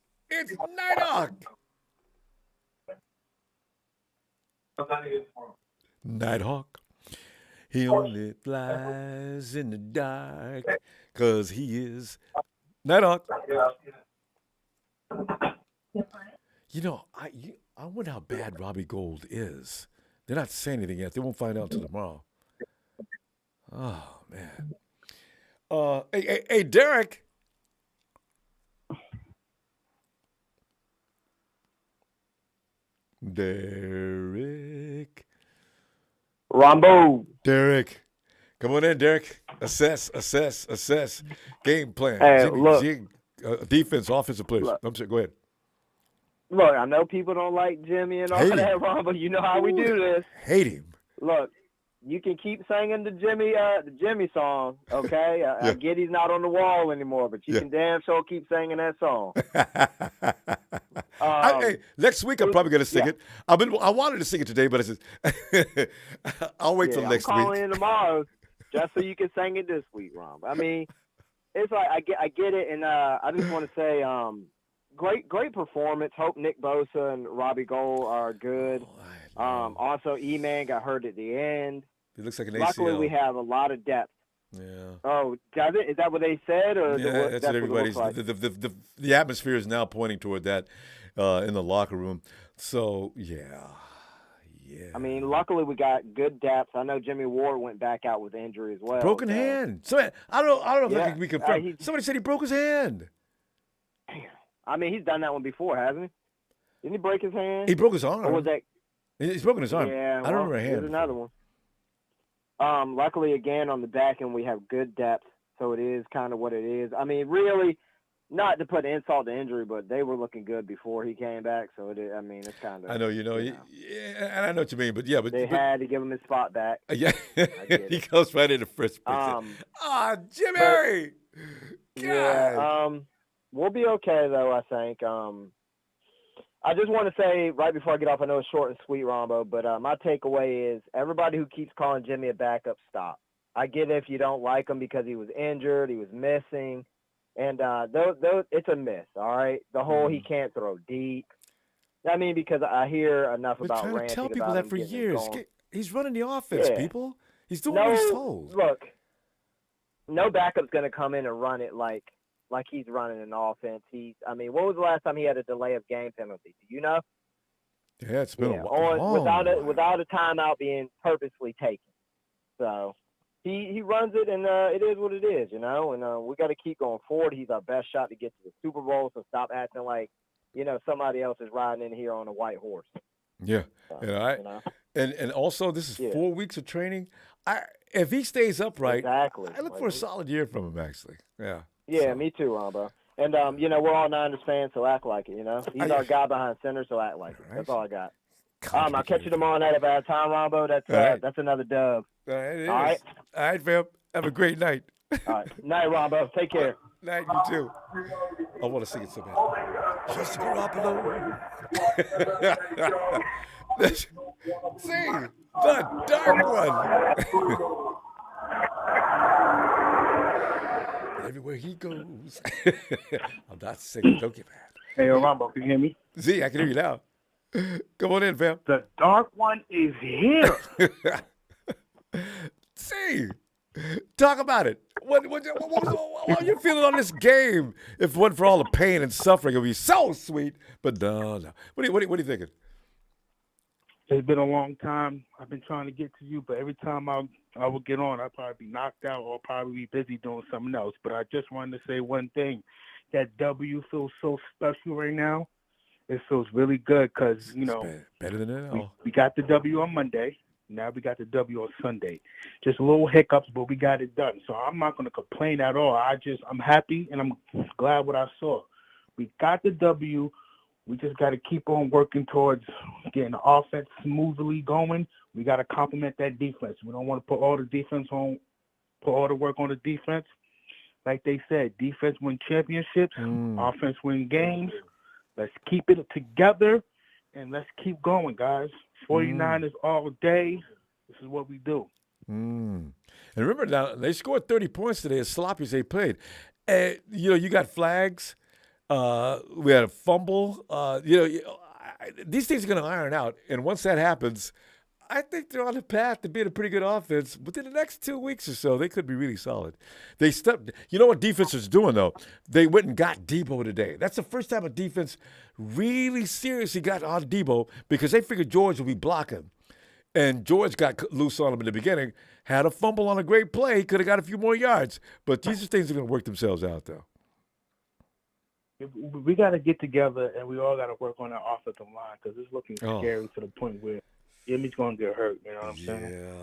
Nighthawk. Nighthawk. He only flies in the dark because he is Nighthawk. You know, I wonder how bad Robbie Gould is. They're not saying anything yet. They won't find out till tomorrow. Oh, man. Hey, Derek. Derek. Ronbo. Derek. Come on in, Derek. Assess. Game plan. Hey, look. Defense, offensive players. Look. I'm sorry, go ahead. Look, I know people don't like Jimmy and all that, Ronbo. You know how we do this. Hate him. Look, you can keep singing the Jimmy song, okay? I get he's not on the wall anymore, but you can damn sure keep singing that song. Hey, next week I'm probably going to sing it. I wanted to sing it today, but I said I'll wait till next week. I'm calling in tomorrow just so you can sing it this week, Ron. I mean, it's like I get it, and I just want to say, great performance. Hope Nick Bosa and Robbie Gould are good. Also, E-Man got hurt at the end. It looks like an ACL. Luckily, we have a lot of depth. Yeah. Oh, does it? Is that what they said? Or yeah, that's what everybody's. Like? The atmosphere is now pointing toward that in the locker room. So yeah. I mean, luckily we got good depth. I know Jimmy Ward went back out with injury as well. Broken hand. So I don't know if that can be confirmed. Somebody said he broke his hand. I mean, he's done that one before, hasn't he? Didn't he break his hand? He broke his arm. Or was that? He's broken his arm. Yeah, I don't remember a hand. There's another one. Luckily, again, on the back end, we have good depth, so it is kind of what it is. I mean, really, not to put insult to injury, but they were looking good before he came back, so it is, I mean, it's kind of. I know, yeah, and I know what you mean, but they had to give him his spot back. Yeah, he goes right into first place. Jimmy! Yeah, we'll be okay though, I think. I just want to say right before I get off, I know it's short and sweet, Ronbo, but my takeaway is everybody who keeps calling Jimmy a backup, stop. I get it if you don't like him because he was injured, he was missing, and it's a miss, all right? The whole he can't throw deep. I mean, because I hear enough about ranting about him. We're trying to tell people that for years. He's running the offense, people. He's doing what he's told. Look, no backup's going to come in and run it like he's running an offense. I mean, what was the last time he had a delay of game penalty? Do you know? Yeah, it's been a while. Without a timeout being purposely taken. So he runs it, and it is what it is, you know. And we got to keep going forward. He's our best shot to get to the Super Bowl. So stop acting like somebody else is riding in here on a white horse. Yeah, so, and also this is 4 weeks of training. If he stays upright, I look for a solid year from him. Actually, yeah. Yeah, me too, Ronbo. And, we're all Niners fans, so act like it, you know? He's our guy behind center, so act like it. That's all I got. I'll catch you tomorrow night if I have time, Ronbo. That's another dub. All right, fam. Have a great night. All right. Night, Ronbo. Take care. Night, you too. I want to sing it so bad. Just Garoppolo. Sing the dark one. Everywhere he goes. I'm not singing. Don't get mad. Hey, Ronbo, can you hear me? Z, I can hear you now. Come on in, fam. The dark one is here. See, talk about it. What are you feeling on this game? If it wasn't for all the pain and suffering, it would be so sweet. But no. What are you thinking? It's been a long time. I've been trying to get to you, but every time I would get on, I'd probably be knocked out or probably be busy doing something else. But I just wanted to say one thing. That W feels so special right now. It feels really good because, better than that. We got the W on Monday. Now we got the W on Sunday. Just little hiccups, but we got it done. So I'm not going to complain at all. I'm happy and I'm glad what I saw. We got the W. We just got to keep on working towards getting the offense smoothly going. We got to complement that defense. We don't want to put all the work on the defense. Like they said, defense win championships, offense win games. Let's keep it together, and let's keep going, guys. 49ers all day. This is what we do. And remember now, they scored 30 points today as sloppy as they played. And, you got flags. We had a fumble. These things are going to iron out. And once that happens, I think they're on the path to being a pretty good offense. Within the next 2 weeks or so, they could be really solid. They stepped. You know what defense is doing, though? They went and got Debo today. That's the first time a defense really seriously got on Debo because they figured George would be blocking. And George got loose on him in the beginning, had a fumble on a great play, could have got a few more yards. But these things are going to work themselves out, though. We got to get together, and we all got to work on our offensive line because it's looking scary to the point where Jimmy's going to get hurt. You know what I'm saying?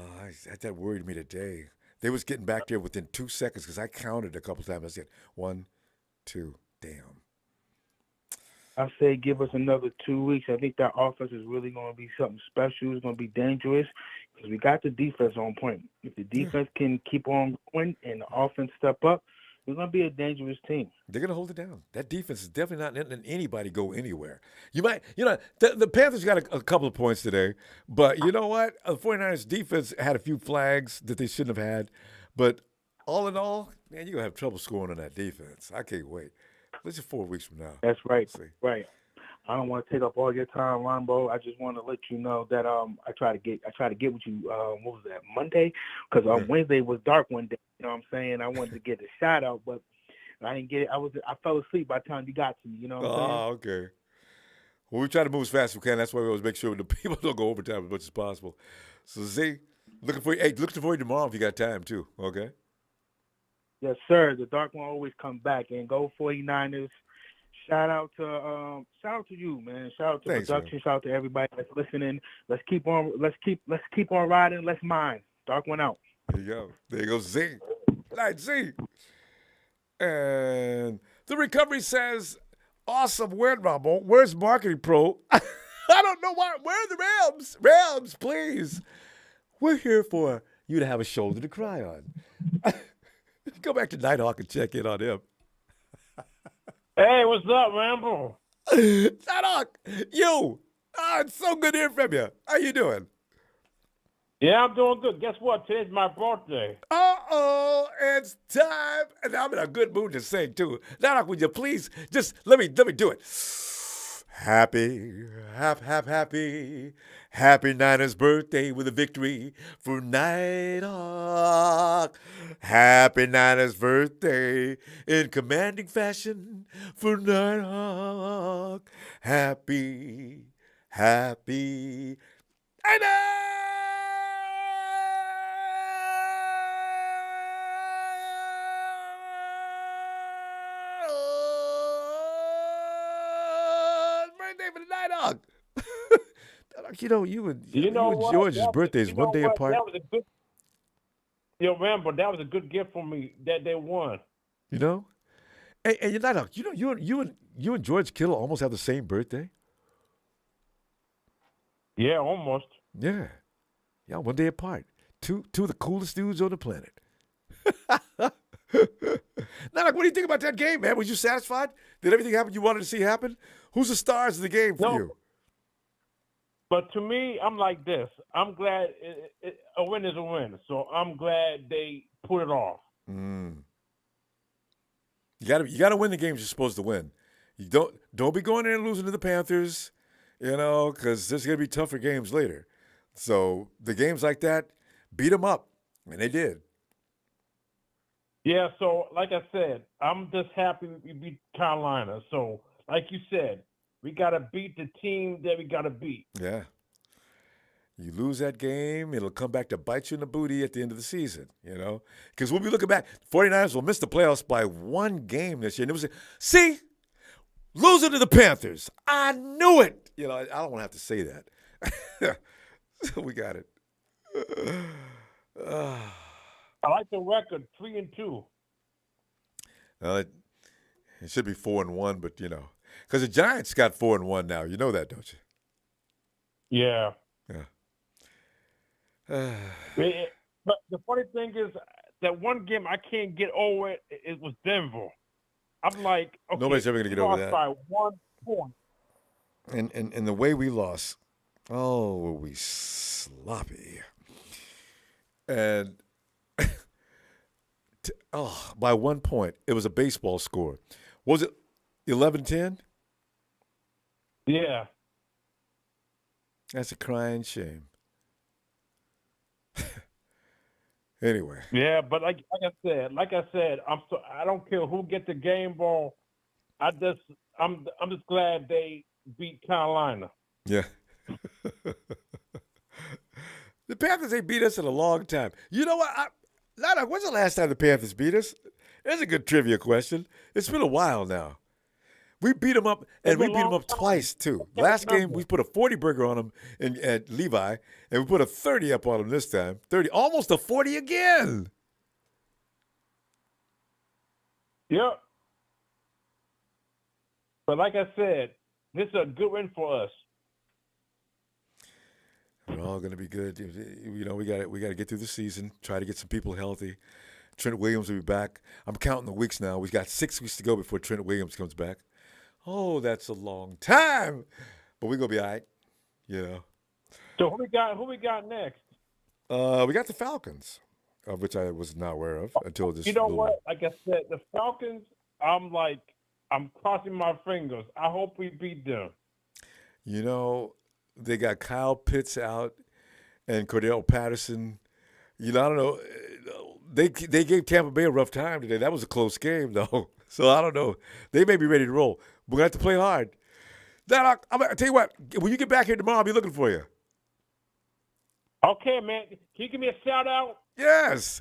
Yeah, that worried me today. They was getting back there within 2 seconds because I counted a couple times. I said, 1, 2, damn. I say give us another 2 weeks. I think that offense is really going to be something special. It's going to be dangerous because we got the defense on point. If the defense can keep on going and the offense step up, we're going to be a dangerous team. They're going to hold it down. That defense is definitely not letting anybody go anywhere. The Panthers got a couple of points today, but you know what? The 49ers defense had a few flags that they shouldn't have had. But all in all, man, you're going to have trouble scoring on that defense. I can't wait. This is 4 weeks from now. That's right. Right. I don't want to take up all your time, Ronbo. I just want to let you know that I try to get with you. What was that, Monday? Because Wednesday was dark one day. You know what I'm saying? I wanted to get a shout out, but I didn't get it. I fell asleep by the time you got to me. You know what I'm saying? Oh, okay. Well, we try to move as fast as we can. That's why we always make sure the people don't go overtime as much as possible. So, Z, looking for you tomorrow if you got time too. Okay. Yes, sir. The dark one always come back, and go 49ers. Shout out to you, man. Shout out to production. Shout out to everybody that's listening. Let's keep on riding. Let's mine. Dark one out. There you go. There you go, Z. Night Z. And the recovery says, awesome win, Ronbo. Where's Marketing Pro? I don't know why. Where are the Rams? Rams, please. We're here for you to have a shoulder to cry on. Go back to Nighthawk and check in on him. Hey, what's up, Rambo? Nighthawk, you. It's so good to hear from you. How you doing? Yeah, I'm doing good. Guess what? Today's my birthday. Uh-oh, it's time. And I'm in a good mood to sing, too. Nighthawk, would you please just let me do it. Happy Niners birthday with a victory for Nighthawk. Happy Niners birthday in commanding fashion for Nighthawk. Happy Niners! Nighthawk. You and George's birthday is one day apart. That was a good. Rambo, that was a good gift for me that they won. You know, and Nighthawk. You and George Kittle almost have the same birthday. Yeah, almost. Yeah, one day apart. Two of the coolest dudes on the planet. Nighthawk, what do you think about that game, man? Was you satisfied? Did everything happen you wanted to see happen? Who's the stars of the game for you? But to me, I'm like this. I'm glad a win is a win. So I'm glad they put it off. You got to win the games you're supposed to win. You don't be going in and losing to the Panthers, because there's going to be tougher games later. So the games like that, beat them up, and they did. Yeah, so like I said, I'm just happy we beat Carolina. So like you said, we got to beat the team that we got to beat. Yeah. You lose that game, it'll come back to bite you in the booty at the end of the season, Because we'll be looking back. 49ers will miss the playoffs by one game this year. And it was, see, losing to the Panthers. I knew it. I don't want to have to say that. We got it. I like the record, 3-2. It should be 4-1, but Because the Giants got 4-1 now. You know that, don't you? Yeah. Yeah. But the funny thing is that one game I can't get over it was Denver. I'm like, okay, nobody's ever going to get over that. By 1 point. And the way we lost, were we sloppy. And by 1 point, it was a baseball score. Was it 11-10? Yeah. That's a crying shame. Anyway. Yeah, but like I said, I don't care who gets the game ball. I'm just glad they beat Carolina. Yeah. The Panthers ain't beat us in a long time. You know what? Lana, when's the last time the Panthers beat us? That's a good trivia question. It's been a while now. We beat them up, and we beat them up twice, too. Last game, we put a 40-burger on them at Levi, and we put a 30 up on them this time. 30, almost a 40 again. Yep. But like I said, this is a good win for us. We're all going to be good. You know, we got to get through the season, try to get some people healthy. Trent Williams will be back. I'm counting the weeks now. We've got 6 weeks to go before Trent Williams comes back. Oh, that's a long time. But we're going to be all right, you know. So who we got next? We got the Falcons, which I was not aware of until this. You know what? Like I said, the Falcons, I'm crossing my fingers. I hope we beat them. You know, they got Kyle Pitts out and Cordell Patterson. You know, I don't know. They gave Tampa Bay a rough time today. That was a close game, though. So I don't know. They may be ready to roll. We're going to have to play hard. I'm going to tell you what. When you get back here tomorrow, I'll be looking for you. Okay, man. Can you give me a shout out? Yes.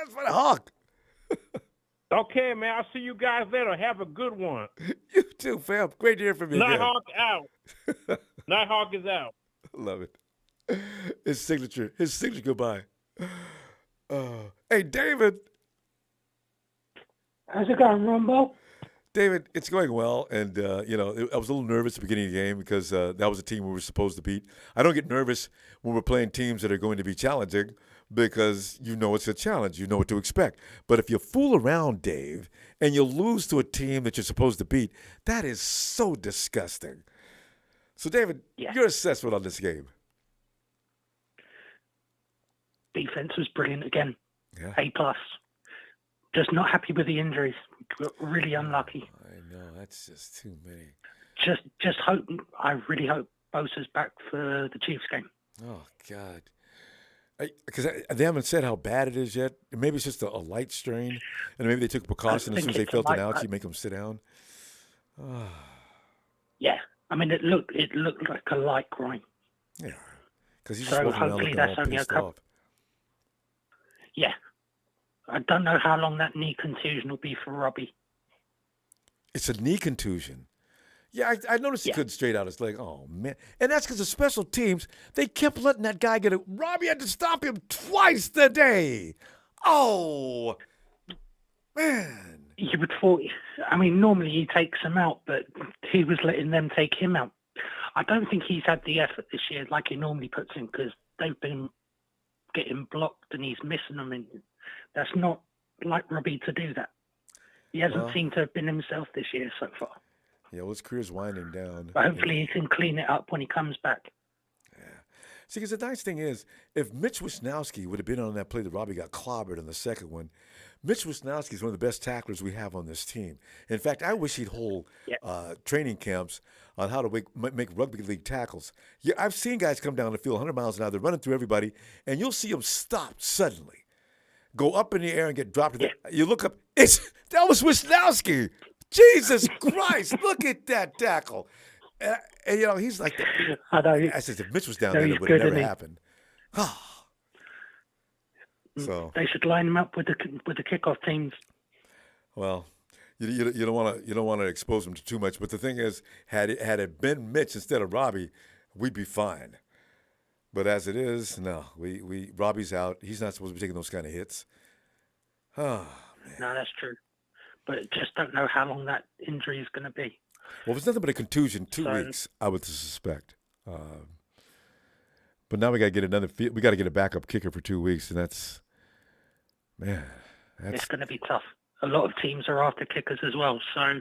It's for the Hawk. Okay, man. I'll see you guys later. Have a good one. You too, fam. Great to hear from you again. Nighthawk out. Nighthawk is out. Love it. His signature goodbye. Hey, David. How's it going, Ronbo? David, it's going well, and you know, I was a little nervous at the beginning of the game because that was a team we were supposed to beat. I don't get nervous when we're playing teams that are going to be challenging because you know it's a challenge. You know what to expect. But if you fool around, Dave, and you lose to a team that you're supposed to beat, that is so disgusting. So, David, your assessment on this game? Defense was brilliant again. Yeah. A+. Just not happy with the injuries. Really unlucky. I know, that's just too many. Just hope. I really hope Bosa's back for the Chiefs game. Oh God, because they haven't said how bad it is yet. Maybe it's just a light strain, and maybe they took precaution as soon as they felt an ouch, you make them sit down. Yeah, I mean it looked like a light groin. Yeah, because he's so just walking around hopefully looking that's all only a pissed couple. off. Yeah. I don't know how long that knee contusion will be for Robbie. It's a knee contusion. Yeah, I noticed he couldn't straight out his leg. Oh, man. And that's because the special teams, they kept letting that guy get it. Robbie had to stop him twice today. Oh, man. You would thought, I mean, normally he takes them out, but he was letting them take him out. I don't think he's had the effort this year like he normally puts in because they've been getting blocked and he's missing them. And that's not like Robbie to do that. He hasn't seemed to have been himself this year so far. Yeah, well, his career's winding down. But hopefully he can clean it up when he comes back. Yeah. See, because the nice thing is, if Mitch Wisnowski would have been on that play that Robbie got clobbered in the second one, Mitch Wisnowski is one of the best tacklers we have on this team. In fact, I wish he'd hold training camps on how to make rugby league tackles. Yeah, I've seen guys come down the field 100 miles an hour. They're running through everybody, and you'll see them stop suddenly, go up in the air and get dropped. You look up, that was Wisnowski. Jesus Christ, look at that tackle. And, you know, he's like, I said, if Mitch was down there, it would have never happened. So they should line him up with the kickoff teams. Well, you don't want to expose him to too much. But the thing is, had it been Mitch instead of Robbie, we'd be fine. But as it is, no. Robbie's out. He's not supposed to be taking those kind of hits. Oh, man. No, that's true. But just don't know how long that injury is going to be. Well, it's nothing but a contusion. 2 weeks, I would suspect. But now we got to get we got to get a backup kicker for 2 weeks, and it's going to be tough. A lot of teams are after kickers as well, so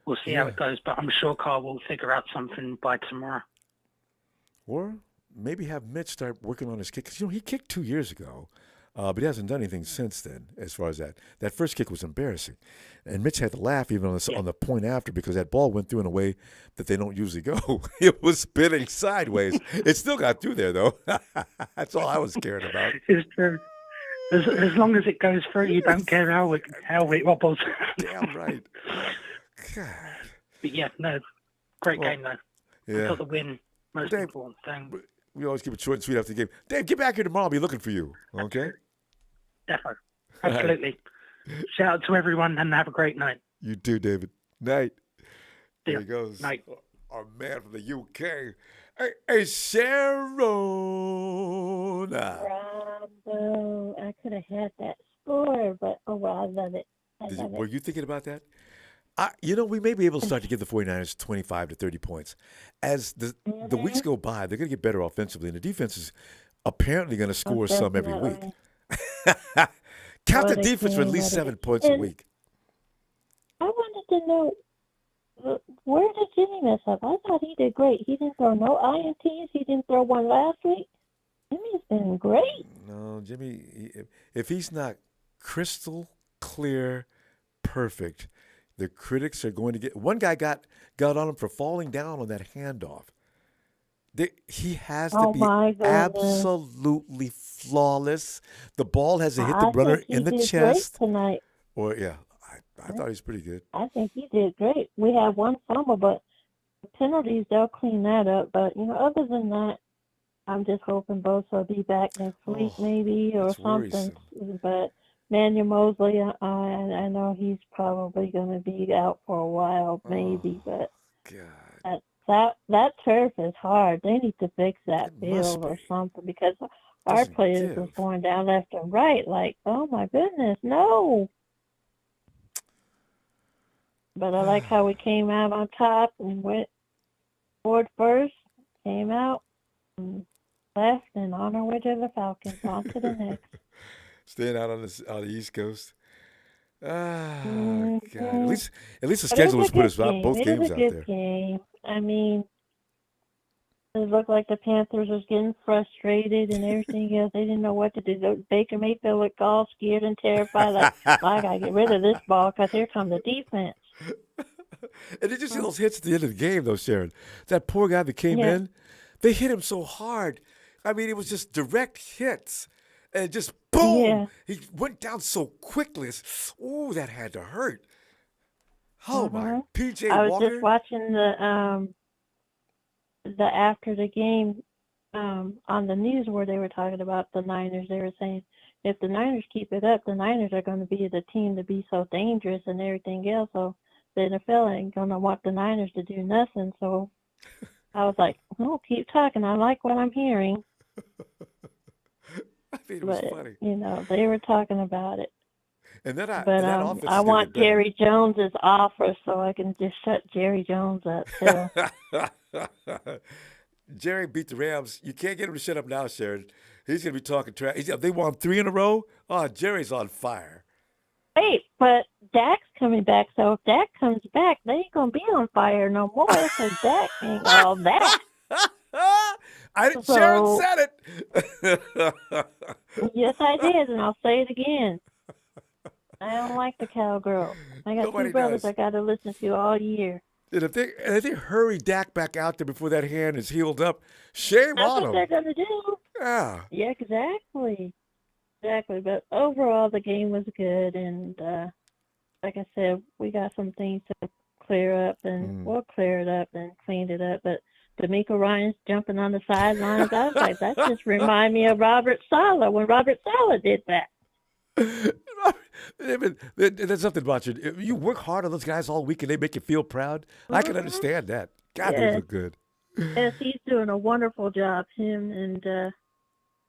we'll see how it goes. But I'm sure Carl will figure out something by tomorrow. Or maybe have Mitch start working on his kick. 'Cause, he kicked 2 years ago, but he hasn't done anything since then as far as that. That first kick was embarrassing. And Mitch had to laugh even on the point after because that ball went through in a way that they don't usually go. It was spinning sideways. It still got through there, though. That's all I was caring about. It's true. As long as it goes through, you don't care how it wobbles. Damn right. God. But yeah, no, great game though. Yeah. Got the win. Most important thing. We always keep it short and sweet after the game. Dave, get back here tomorrow. I'll be looking for you. Okay? Defo. Absolutely. Shout out to everyone and have a great night. You too, David. Night. There he Yeah. goes. Night. Our man from the UK. Hey, Sharon. Bravo. I could have had that score, but I love it. Were you thinking about that? We may be able to start to give the 49ers 25 to 30 points. As the weeks go by, they're going to get better offensively, and the defense is apparently going to score some every week. Count the defense for at least 7 points a week. I wanted to know, where did Jimmy mess up? I thought he did great. He didn't throw no INTs. He didn't throw one last week. Jimmy's been great. No, Jimmy, if he's not crystal clear, perfect, the critics are going to get. One guy got on him for falling down on that handoff. He has to be absolutely flawless. The ball has to hit the runner in the chest. Tonight. Or I thought he was pretty good. I think he did great. We have one fumble, but the penalties, they'll clean that up. But other than that, I'm just hoping both will be back next week, maybe, or something. Worrisome. But Manuel Mosley, I know he's probably going to be out for a while, maybe. But that turf is hard. They need to fix that field or something because our players are going down left and right. Like, oh my goodness, no. But I like how we came out on top and went forward first, came out, and left, and on our way to the Falcons. On to the next. Staying out on the East Coast. God. At least the schedule was put us out both games out there. It was a good game. I mean, it looked like the Panthers was getting frustrated and everything else. They didn't know what to do. Baker Mayfield looked all scared and terrified. Like, I got to get rid of this ball because here comes the defense. And did you see those hits at the end of the game, though, Sharon? That poor guy that came in, they hit him so hard. I mean, it was just direct hits. And just boom! Yeah. He went down so quickly. Ooh, that had to hurt. Oh, my. P.J. Walker. I was just watching the after the game on the news where they were talking about the Niners. They were saying if the Niners keep it up, the Niners are going to be the team to be so dangerous and everything else. So the NFL ain't going to want the Niners to do nothing. So I was like, oh, keep talking. I like what I'm hearing. I think it was funny. They were talking about it. And then I want Jerry Jones's offer so I can just shut Jerry Jones up too. Jerry beat the Rams. You can't get him to shut up now, Sharon. He's going to be talking trash. They won 3 in a row. Oh, Jerry's on fire. Wait, but Dak's coming back. So if Dak comes back, they ain't going to be on fire no more because Dak ain't all that. Sharon said it. Yes, I did, and I'll say it again. I don't like the cowgirl. I got two brothers I got to listen to all year. And if they hurry Dak back out there before that hand is healed up, shame on them. That's what they're going to do. Yeah. Yeah, exactly. Exactly. But overall, the game was good, and like I said, we got some things to clear up, and we'll clear it up and clean it up. But D'Amico Ryan's jumping on the sidelines. I was like, that just reminded me of Robert Saleh when Robert Saleh did that. There's something about you. If you work hard on those guys all week and they make you feel proud, I can understand that. God, they look good. Yes, he's doing a wonderful job. Him and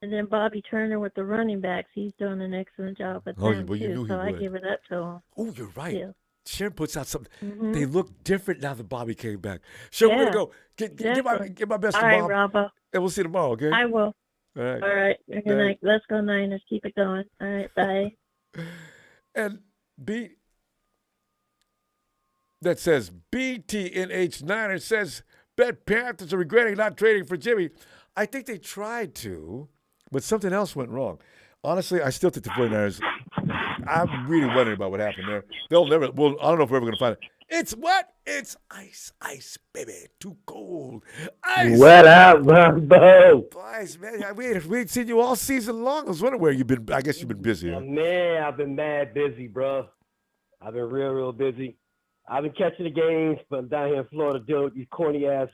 then Bobby Turner with the running backs. He's doing an excellent job with them well, you too. knew he So I would. give it up to him. Oh, you're right. Yeah. Sharon puts out something. Mm-hmm. They look different now that Bobby came back. Sharon, we're gonna go. Get my best All to right, Mom, Ronbo. and we'll see you tomorrow. Okay. I will. All right. All right. Good night. Let's go Niners. Keep it going. All right. Bye. And that says BTNH9 says bet Panthers are regretting not trading for Jimmy. I think they tried to, but something else went wrong. Honestly, I still think the 49ers, I'm really wondering about what happened there. They'll never, well, I don't know if we're ever going to find it. It's what? It's ice, baby. Too cold. Ice. What up, Ronbo? Ice, man. We ain't seen you all season long. I was wondering where you've been. I guess you've been busy. Huh? Man, I've been mad busy, bro. I've been real busy. I've been catching the games, but I'm down here in Florida dealing with these corny-ass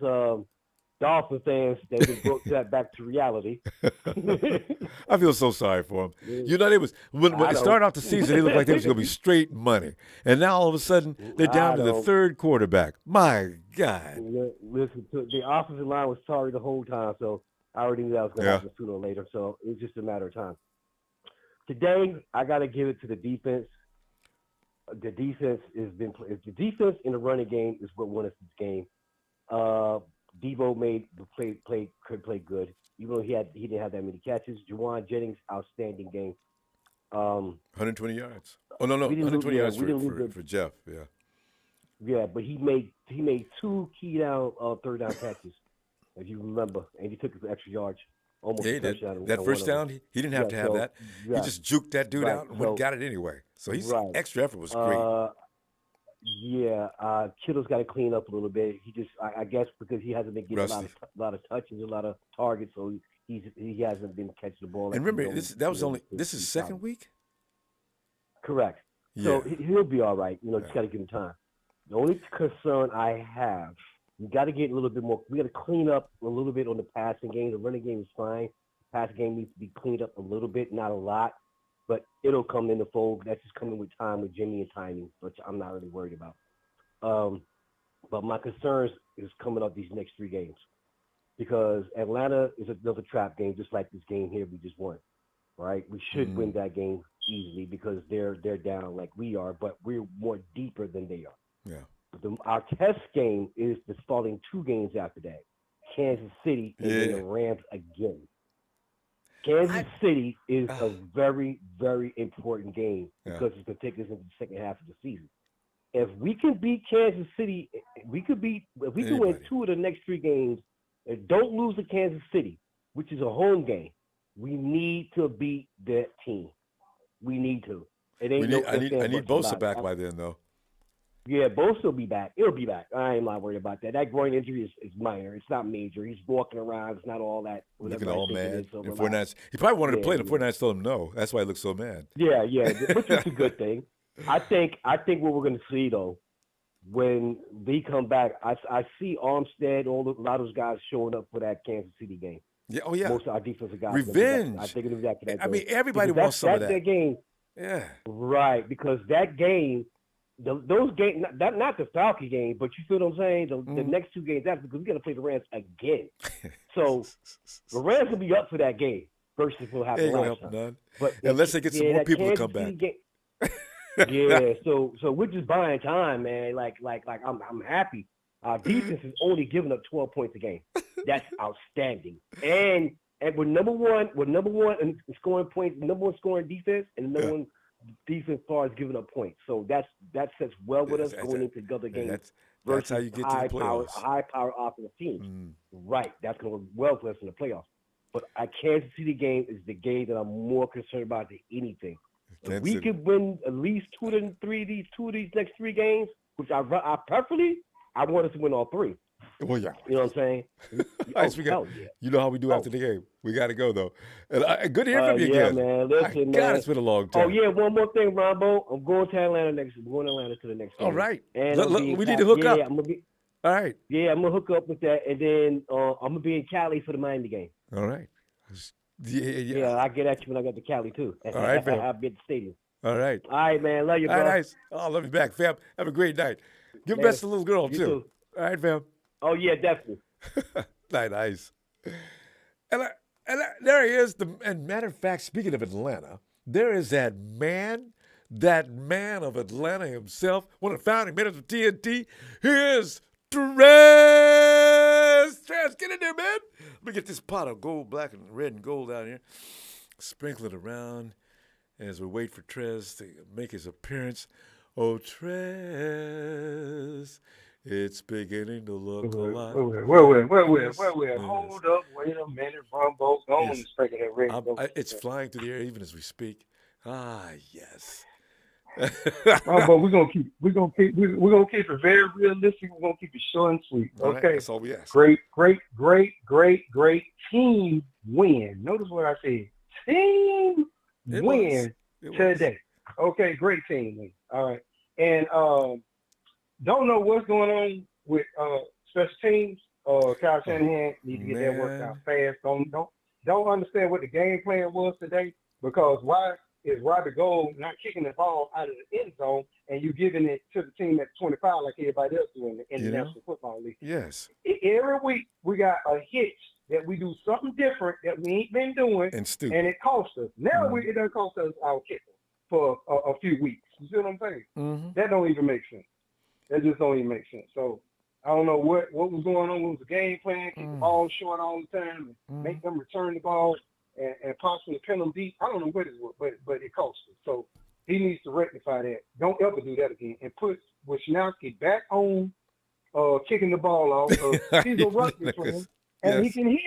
Dolphin fans. They've been brought that back to reality. I feel so sorry for them. You know, they was when it started off the season, they looked like they was going to be straight money, and now all of a sudden they're down to the third quarterback. My God! Listen, the offensive line was sorry the whole time, so I already knew that was going to happen sooner or later. So it was just a matter of time. Today, I got to give it to the defense. The defense the defense in the running game is what won us this game. Debo could play good, even though he didn't have that many catches. Juwan Jennings, outstanding game. 120 yards. Oh no, 120 yards for Jeff. Yeah. Yeah, but he made two key down third down catches, if you remember, and he took an extra yards. Almost yeah, he did. That first down, he didn't have to have that. He just juked that dude out and got it anyway. So his extra effort was great. Kittle's got to clean up a little bit. He just, I guess, because he hasn't been getting a lot of touches, a lot of targets, so he hasn't been catching the ball. And remember, this is second week. Correct. Yeah. So he'll be all right. Just got to give him time. The only concern I have, we got to get a little bit more. We got to clean up a little bit on the passing game. The running game is fine. The passing game needs to be cleaned up a little bit, not a lot. But it'll come in the fold. That's just coming with time, with Jimmy and timing, which I'm not really worried about. But my concerns is coming up these next 3 games, because Atlanta is another trap game, just like this game here we just won. Right? We should win that game easily because they're down like we are, but we're more deeper than they are. Yeah. Our test game is the following 2 games after that: Kansas City and then the Rams again. Kansas City is a very, very important game because it's going to take us into the second half of the season. If we can beat Kansas City, if we can win 2 of the next 3 games and don't lose to Kansas City, which is a home game, we need to beat that team. We need to. I need Bosa back by then, though. Yeah, Bosa will be back. It'll be back. I am not worried about that. That groin injury is minor. It's not major. He's walking around. It's not all that. Looking all mad. He probably wanted to play. The 49ers told him no. That's why he looks so mad. Yeah, which is a good thing. I think what we're going to see, though, when they come back, I see Armstead, a lot of those guys showing up for that Kansas City game. Yeah, oh yeah. Most of our defensive guys. Revenge. I think it'll be back for that game. I mean, everybody wants some of that. That game. Yeah. Right, because that game. Those games, not the Falcon game, but you feel what I'm saying? The next 2 games after, because we got to play the Rams again. So the Rams will be up for that game versus what happened last time. None. But unless they get some more people to come back. So we're just buying time, man. Like I'm happy. Our defense is only giving up 12 points a game. That's outstanding. And we're number one in scoring points, number 1 scoring defense, and number 1 defense far as giving up points. So that sets well with us going into the other games. That's how you get to the playoffs. High power offensive team. Right. That's going to work well for us in the playoffs. But a Kansas City game is the game that I'm more concerned about than anything. If we could win at least 2 of these next 3 games, which I preferably, I want us to win all 3. Well, yeah. You know what I'm saying? You know how we do after the game. We got to go, though. And good to hear from you again. Man. Listen, God, it's been a long time. Oh, yeah, one more thing, Ronbo. I'm going to Atlanta to the next game. All right. And we need to hook up. All right. Yeah, I'm going to hook up with that, and then I'm going to be in Cali for the Miami game. All right. Yeah, I'll get at you when I get to Cali, too. All right, fam. I'll be at the stadium. All right. All right, man. Love you, bro. All right, nice. Oh, love you back, fam. Have a great night. Give best to the little girl, too. All right, fam. Oh, yeah, definitely. Nice. There he is. And matter of fact, speaking of Atlanta, there is that man of Atlanta himself, one of the founding members of TNT. Here's Trez. Trez, get in there, man. Let me get this pot of gold, black and red and gold out here. Sprinkle it around as we wait for Trez to make his appearance. Oh, Trez, it's beginning to look a lot. Wait. Hold up. Wait a minute, Ronbo. Go on and sprinkle that red. It's flying through the air even as we speak. Ah, yes. Ronbo, we're gonna keep it very realistic. We're gonna keep it short and sweet. Okay. Right, that's all we ask. Great team win. Notice what I said. Team win today. Okay, great team win. All right. And don't know what's going on with special teams. Kyle Shanahan needs to get that worked out fast. Don't understand what the game plan was today, because why is Robbie Gould not kicking the ball out of the end zone and you giving it to the team at 25 like everybody else doing in the National Football League? Yes. Every week we got a hitch that we do something different that we ain't been doing, and it costs us. Now it doesn't cost us our kicker for a few weeks. You see what I'm saying? Mm-hmm. That don't even make sense. That just don't even make sense. So I don't know what was going on. What was the game plan? Keep the ball short all the time and make them return the ball and possibly pin them deep. I don't know what it was, but it costs us. So he needs to rectify that. Don't ever do that again. And put Wisnowski back on kicking the ball off. He's a rugby for him, and he can hit.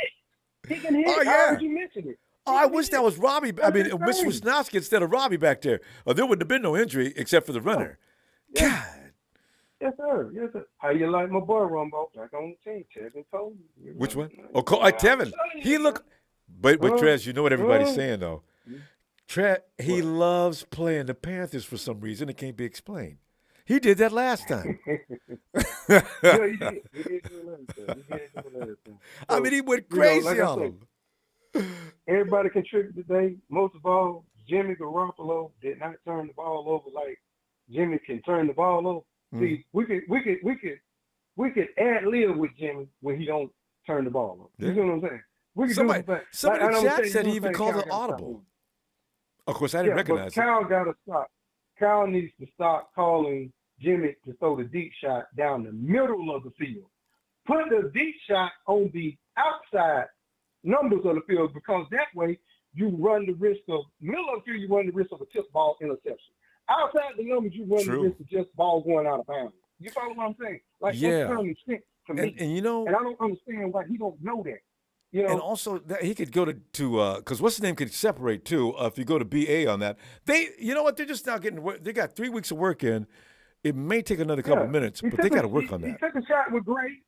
He can hit. Oh, yeah. How would you mention it? Oh, I wish that was Robbie. I mean, Mr. Wisnowski instead of Robbie back there. There wouldn't have been no injury except for the runner. God. Yes, sir. Yes, sir. How you like my boy, Ronbo? Back on the team. Tevin told you. Which one? Oh, Tevin. He look. But Trez, you know what everybody's saying though. Trez, he loves playing the Panthers for some reason. It can't be explained. He did that last time. He did. He did do another thing. I mean, he went crazy on him. Everybody contributed today. Most of all, Jimmy Garoppolo did not turn the ball over like Jimmy can turn the ball over. See, we could ad lib with Jimmy when he don't turn the ball over. You know what I'm saying? We could somebody do in the chat said he even called it audible. Of course, I didn't recognize but Kyle got to stop. Kyle needs to stop calling Jimmy to throw the deep shot down the middle of the field. Put the deep shot on the outside numbers of the field, because that way you run the risk of middle of the field. You run the risk of a tip ball interception. Outside the numbers, you run the risk of just ball going out of bounds. You follow what I'm saying? Like that's common sense to me. And you know, and I don't understand why he don't know that. You know, and also that he could go to because what's his name could separate too. If you go to BA on that, you know what? They're just now getting. They got 3 weeks of work in. It may take another couple of minutes, but they got to work on that. He took a shot with great.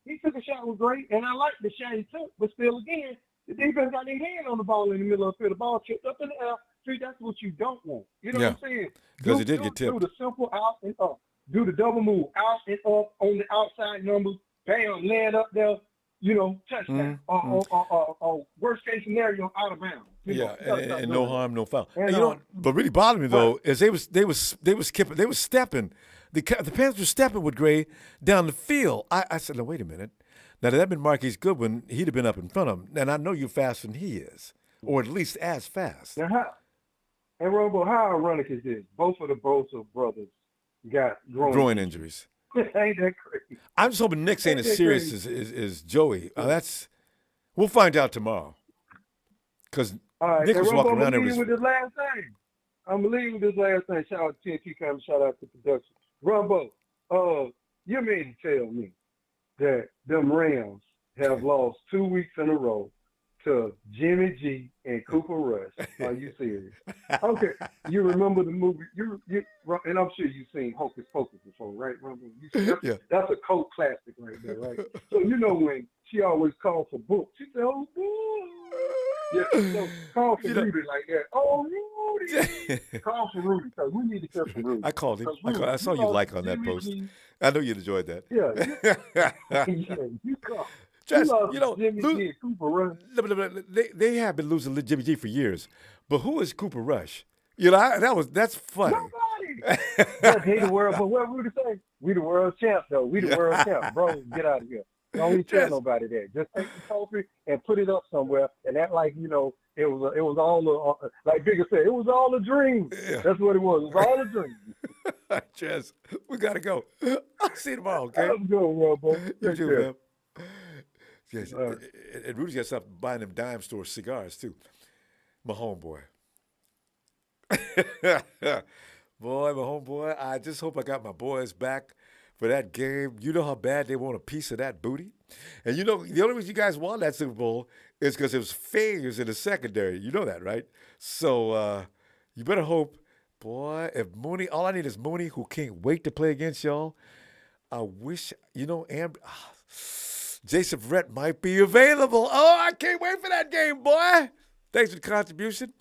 And I like the shot he took, but still, again, the defense got their hand on the ball in the middle of the field. The ball chipped up in the air. See, that's what you don't want. You know what I'm saying? Because it did get tipped. Do the simple out and up. Do the double move out and up on the outside numbers. Bam, land up there. You know, touchdown. Or worst case scenario, out of bounds. And no harm, no foul. And you know, but really bothered me though is they was skipping, they was stepping. The Panthers were stepping with Gray down the field. I said, no, wait a minute. Now, had that been Marquise Goodwin, he'd have been up in front of him. And I know you're faster than he is, or at least as fast. Now, Ronbo, how ironic is this? Both of the Bosa brothers got groin injuries. Ain't that crazy? I'm just hoping Nick's ain't as serious as Joey. We'll find out tomorrow. Because Nick was walking around there. I'm going to leave with this last thing. Shout out to TNT Family. Shout out to production. Ronbo, you mean to tell me that them Rams have lost 2 weeks in a row to Jimmy G and Cooper Rush? Are you serious? Okay, you remember the movie? And I'm sure you've seen Hocus Pocus before, right, Ronbo? That's a cult classic right there, right? So you know when she always called for books, she said, "Oh, boy." Yeah, so call for Rudy like that. Oh, Rudy. Call for Rudy, because we need to care for Rudy. I called him. I saw you like on that post. I know you enjoyed that. Yeah, you call. Jimmy G and Cooper Rush. They have been losing Jimmy G for years. But who is Cooper Rush? You know, that's funny. Nobody. He the world, but what Rudy say? We the world champ, though. We the world champ. Bro, get out of here. Don't tell nobody that. Just take the trophy and put it up somewhere, and act like it was all like Bigger said, it was all a dream. Yeah. That's what it was. It was all a dream. Chaz, we gotta go. I'll see you tomorrow. Okay. Have a good one, bro. You Take too, care. man. Yes, and Rudy's got to stop buying them dime store cigars too. My homeboy. Boy, my homeboy, I just hope I got my boys back for that game. You know how bad they want a piece of that booty? And the only reason you guys won that Super Bowl is because it was failures in the secondary. You know that, right? So you better hope, boy, if Mooney, all I need is Mooney, who can't wait to play against y'all. I wish, Jason Verrett might be available. Oh, I can't wait for that game, boy. Thanks for the contribution.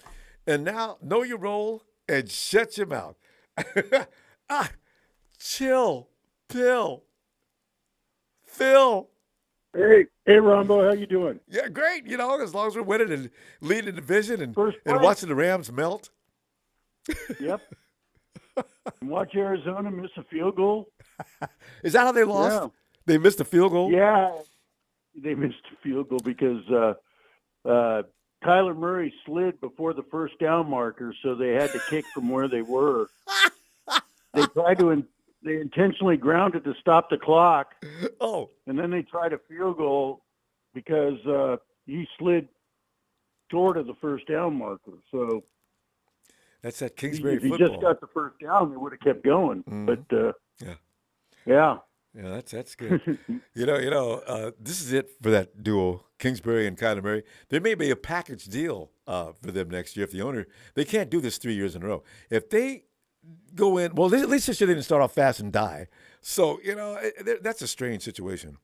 And now, know your role and shut your mouth. Chill, Phil. Hey, Ronbo, how you doing? Yeah, great. As long as we're winning and leading the division and watching the Rams melt. Yep. Watch Arizona miss a field goal. Is that how they lost? Yeah. They missed a field goal? Yeah, they missed a field goal because Kyler Murray slid before the first down marker, so they had to kick from where they were. They intentionally grounded to stop the clock. Oh. And then they tried a field goal because he slid short of the first down marker. So that's that Kingsbury if he football. just got the first down, they would have kept going. Mm-hmm. But yeah, that's good. This is it for that duo, Kingsbury and Kyler Murray. There may be a package deal for them next year if the owner. They can't do this 3 years in a row. If they go in, well, at least this year they didn't start off fast and die. So that's a strange situation.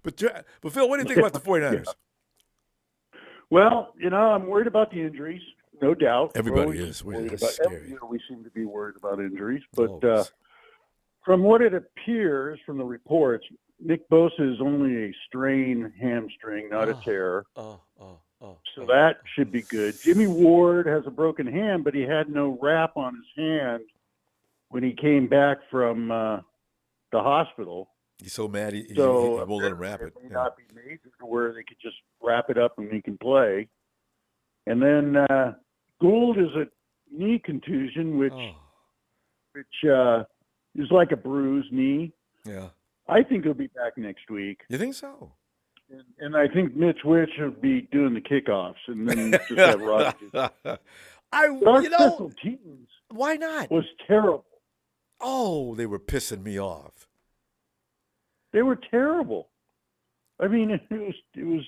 But Phil, what do you think about the 49ers? Yeah. Well, I'm worried about the injuries, no doubt. Everybody is. Every year we seem to be worried about injuries. But from what it appears from the reports, Nick Bosa is only a strained hamstring, not a tear. So that should be good. Jimmy Ward has a broken hand, but he had no wrap on his hand when he came back from the hospital. He's so mad he won't let him wrap it. It may not be major to where they could just wrap it up and he can play. And then Gould is a knee contusion, which is like a bruised knee. Yeah. I think he'll be back next week. You think so? And I think Mitch Witch will be doing the kickoffs, and then just have Rodgers. Our teams. Why not? Was terrible. Oh, they were pissing me off. They were terrible. I mean, it was,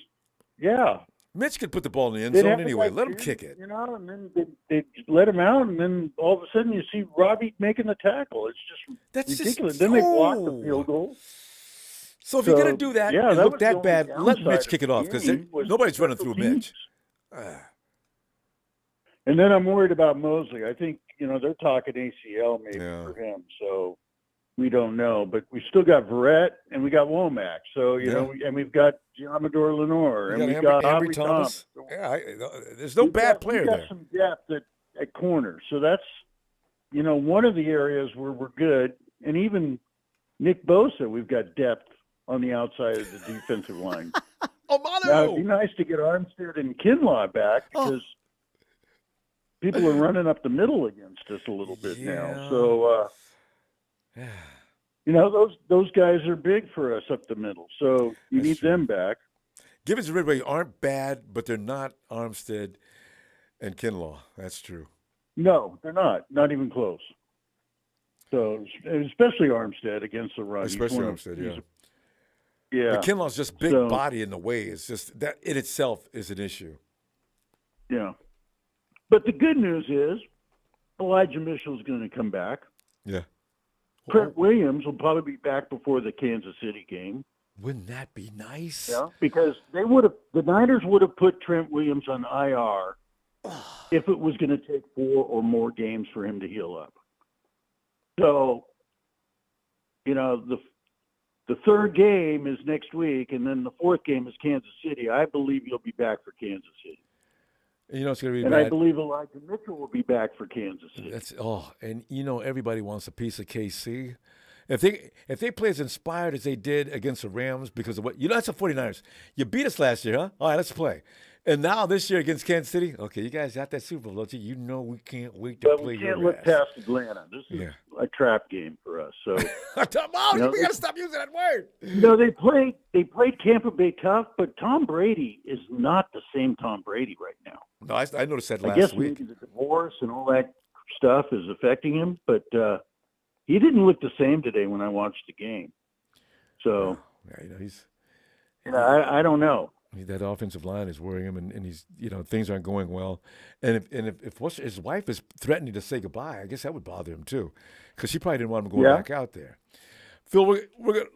yeah. Mitch could put the ball in the end zone anyway. Let him kick it. And then they let him out, and then all of a sudden you see Robbie making the tackle. It's just ridiculous. Then they blocked the field goal. So if you're going to do that and look that bad, let Mitch kick it off because nobody's running through Mitch. And then I'm worried about Mosley. I think, they're talking ACL maybe for him. So we don't know. But we still got Verrett and we got Womack. So, and we've got Giamador Lenore and we've got Aubrey Thomas. Yeah, there's no bad player there. We've got some depth at corner. So that's, one of the areas where we're good. And even Nick Bosa, we've got depth on the outside of the defensive line. Now, it'd be nice to get Armstead and Kinlaw back because people are running up the middle against us a little bit now. So, those guys are big for us up the middle. So you need them back. Gibbons and Ridgway aren't bad, but they're not Armstead and Kinlaw. That's true. No, they're not. Not even close. So, especially Armstead against the run. Especially Armstead, yeah. Yeah. But Kinlaw's just big body in the way. It's just that in itself is an issue. Yeah. But the good news is Elijah Mitchell's going to come back. Yeah. Trent Williams will probably be back before the Kansas City game. Wouldn't that be nice? Yeah. Because the Niners would have put Trent Williams on IR if it was going to take 4 or more games for him to heal up. So, the third game is next week, and then the fourth game is Kansas City. I believe he'll be back for Kansas City. It's going to be and bad. I believe Elijah Mitchell will be back for Kansas City. And everybody wants a piece of KC. If they play as inspired as they did against the Rams because of what that's the 49ers. You beat us last year, huh? All right, let's play. And now this year against Kansas City, okay, you guys got that Super Bowl, don't you? You know we can't wait to play we your can't look ass. past Atlanta. This is a trap game for us. So we got to stop using that word. They played Tampa Bay tough, but Tom Brady is not the same Tom Brady right now. No, I noticed that I last guess week. maybe the divorce and all that stuff is affecting him, but he didn't look the same today when I watched the game. So, I don't know. That offensive line is worrying him, and he's things aren't going well. And if his wife is threatening to say goodbye, I guess that would bother him too, because she probably didn't want him going back out there. Phil,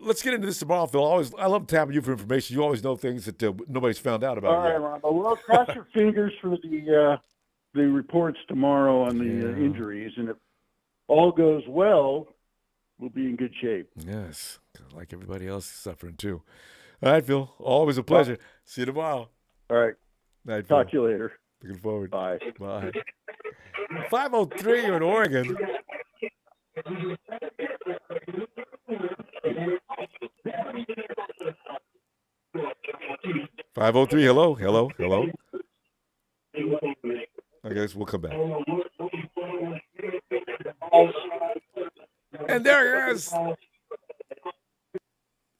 let's get into this tomorrow. Phil, I love tapping you for information. You always know things that nobody's found out about. All right, Ronbo. Well, cross your fingers for the reports tomorrow on the injuries, and if all goes well, we'll be in good shape. Yes, like everybody else is suffering too. All right, Phil. Always a pleasure. See you tomorrow. All right. Night, Talk Phil. to you later. Looking forward. Bye. Bye. 503 in Oregon. .503. Hello. I guess we'll come back. And there he is.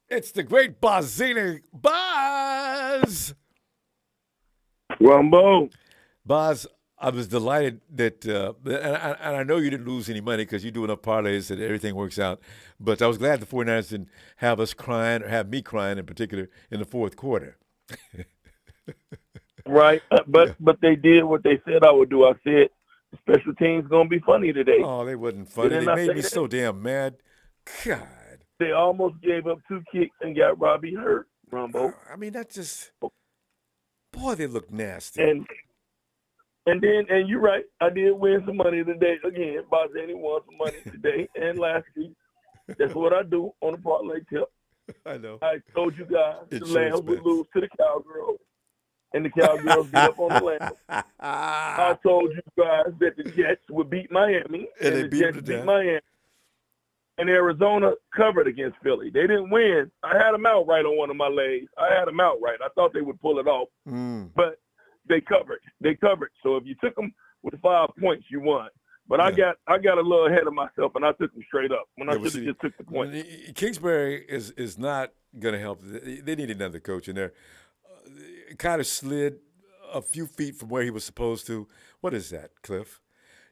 It's the great Bozzini. Boz! Ronbo. Boz, I was delighted that, and I know you didn't lose any money because you do enough parlays that everything works out, but I was glad the 49ers didn't have us crying, or have me crying in particular, in the fourth quarter. Right, but they did what they said I would do. I said special teams going to be funny today. Oh, they wasn't funny. They made me so damn mad. God. They almost gave up 2 kicks and got Robbie hurt, Ronbo. I mean, that just, boy, they look nasty. And you're right. I did win some money today. Again, Bozzini won some money today and last week. That's what I do on the parlay tip. I know. I told you guys the Lambs would lose to the Cowgirls, and the Cowgirls get up on the Lambs. I told you guys that the Jets would beat Miami, and the Jets beat Miami. And Arizona covered against Philly. They didn't win. I had them outright on one of my legs. I had them outright. I thought they would pull it off, but they covered. So if you took them with 5 points, you won. But I got a little ahead of myself, and I took them straight up when I should have just took the point. Kingsbury is not going to help. They need another coach in there. Kind of slid a few feet from where he was supposed to. What is that, Cliff?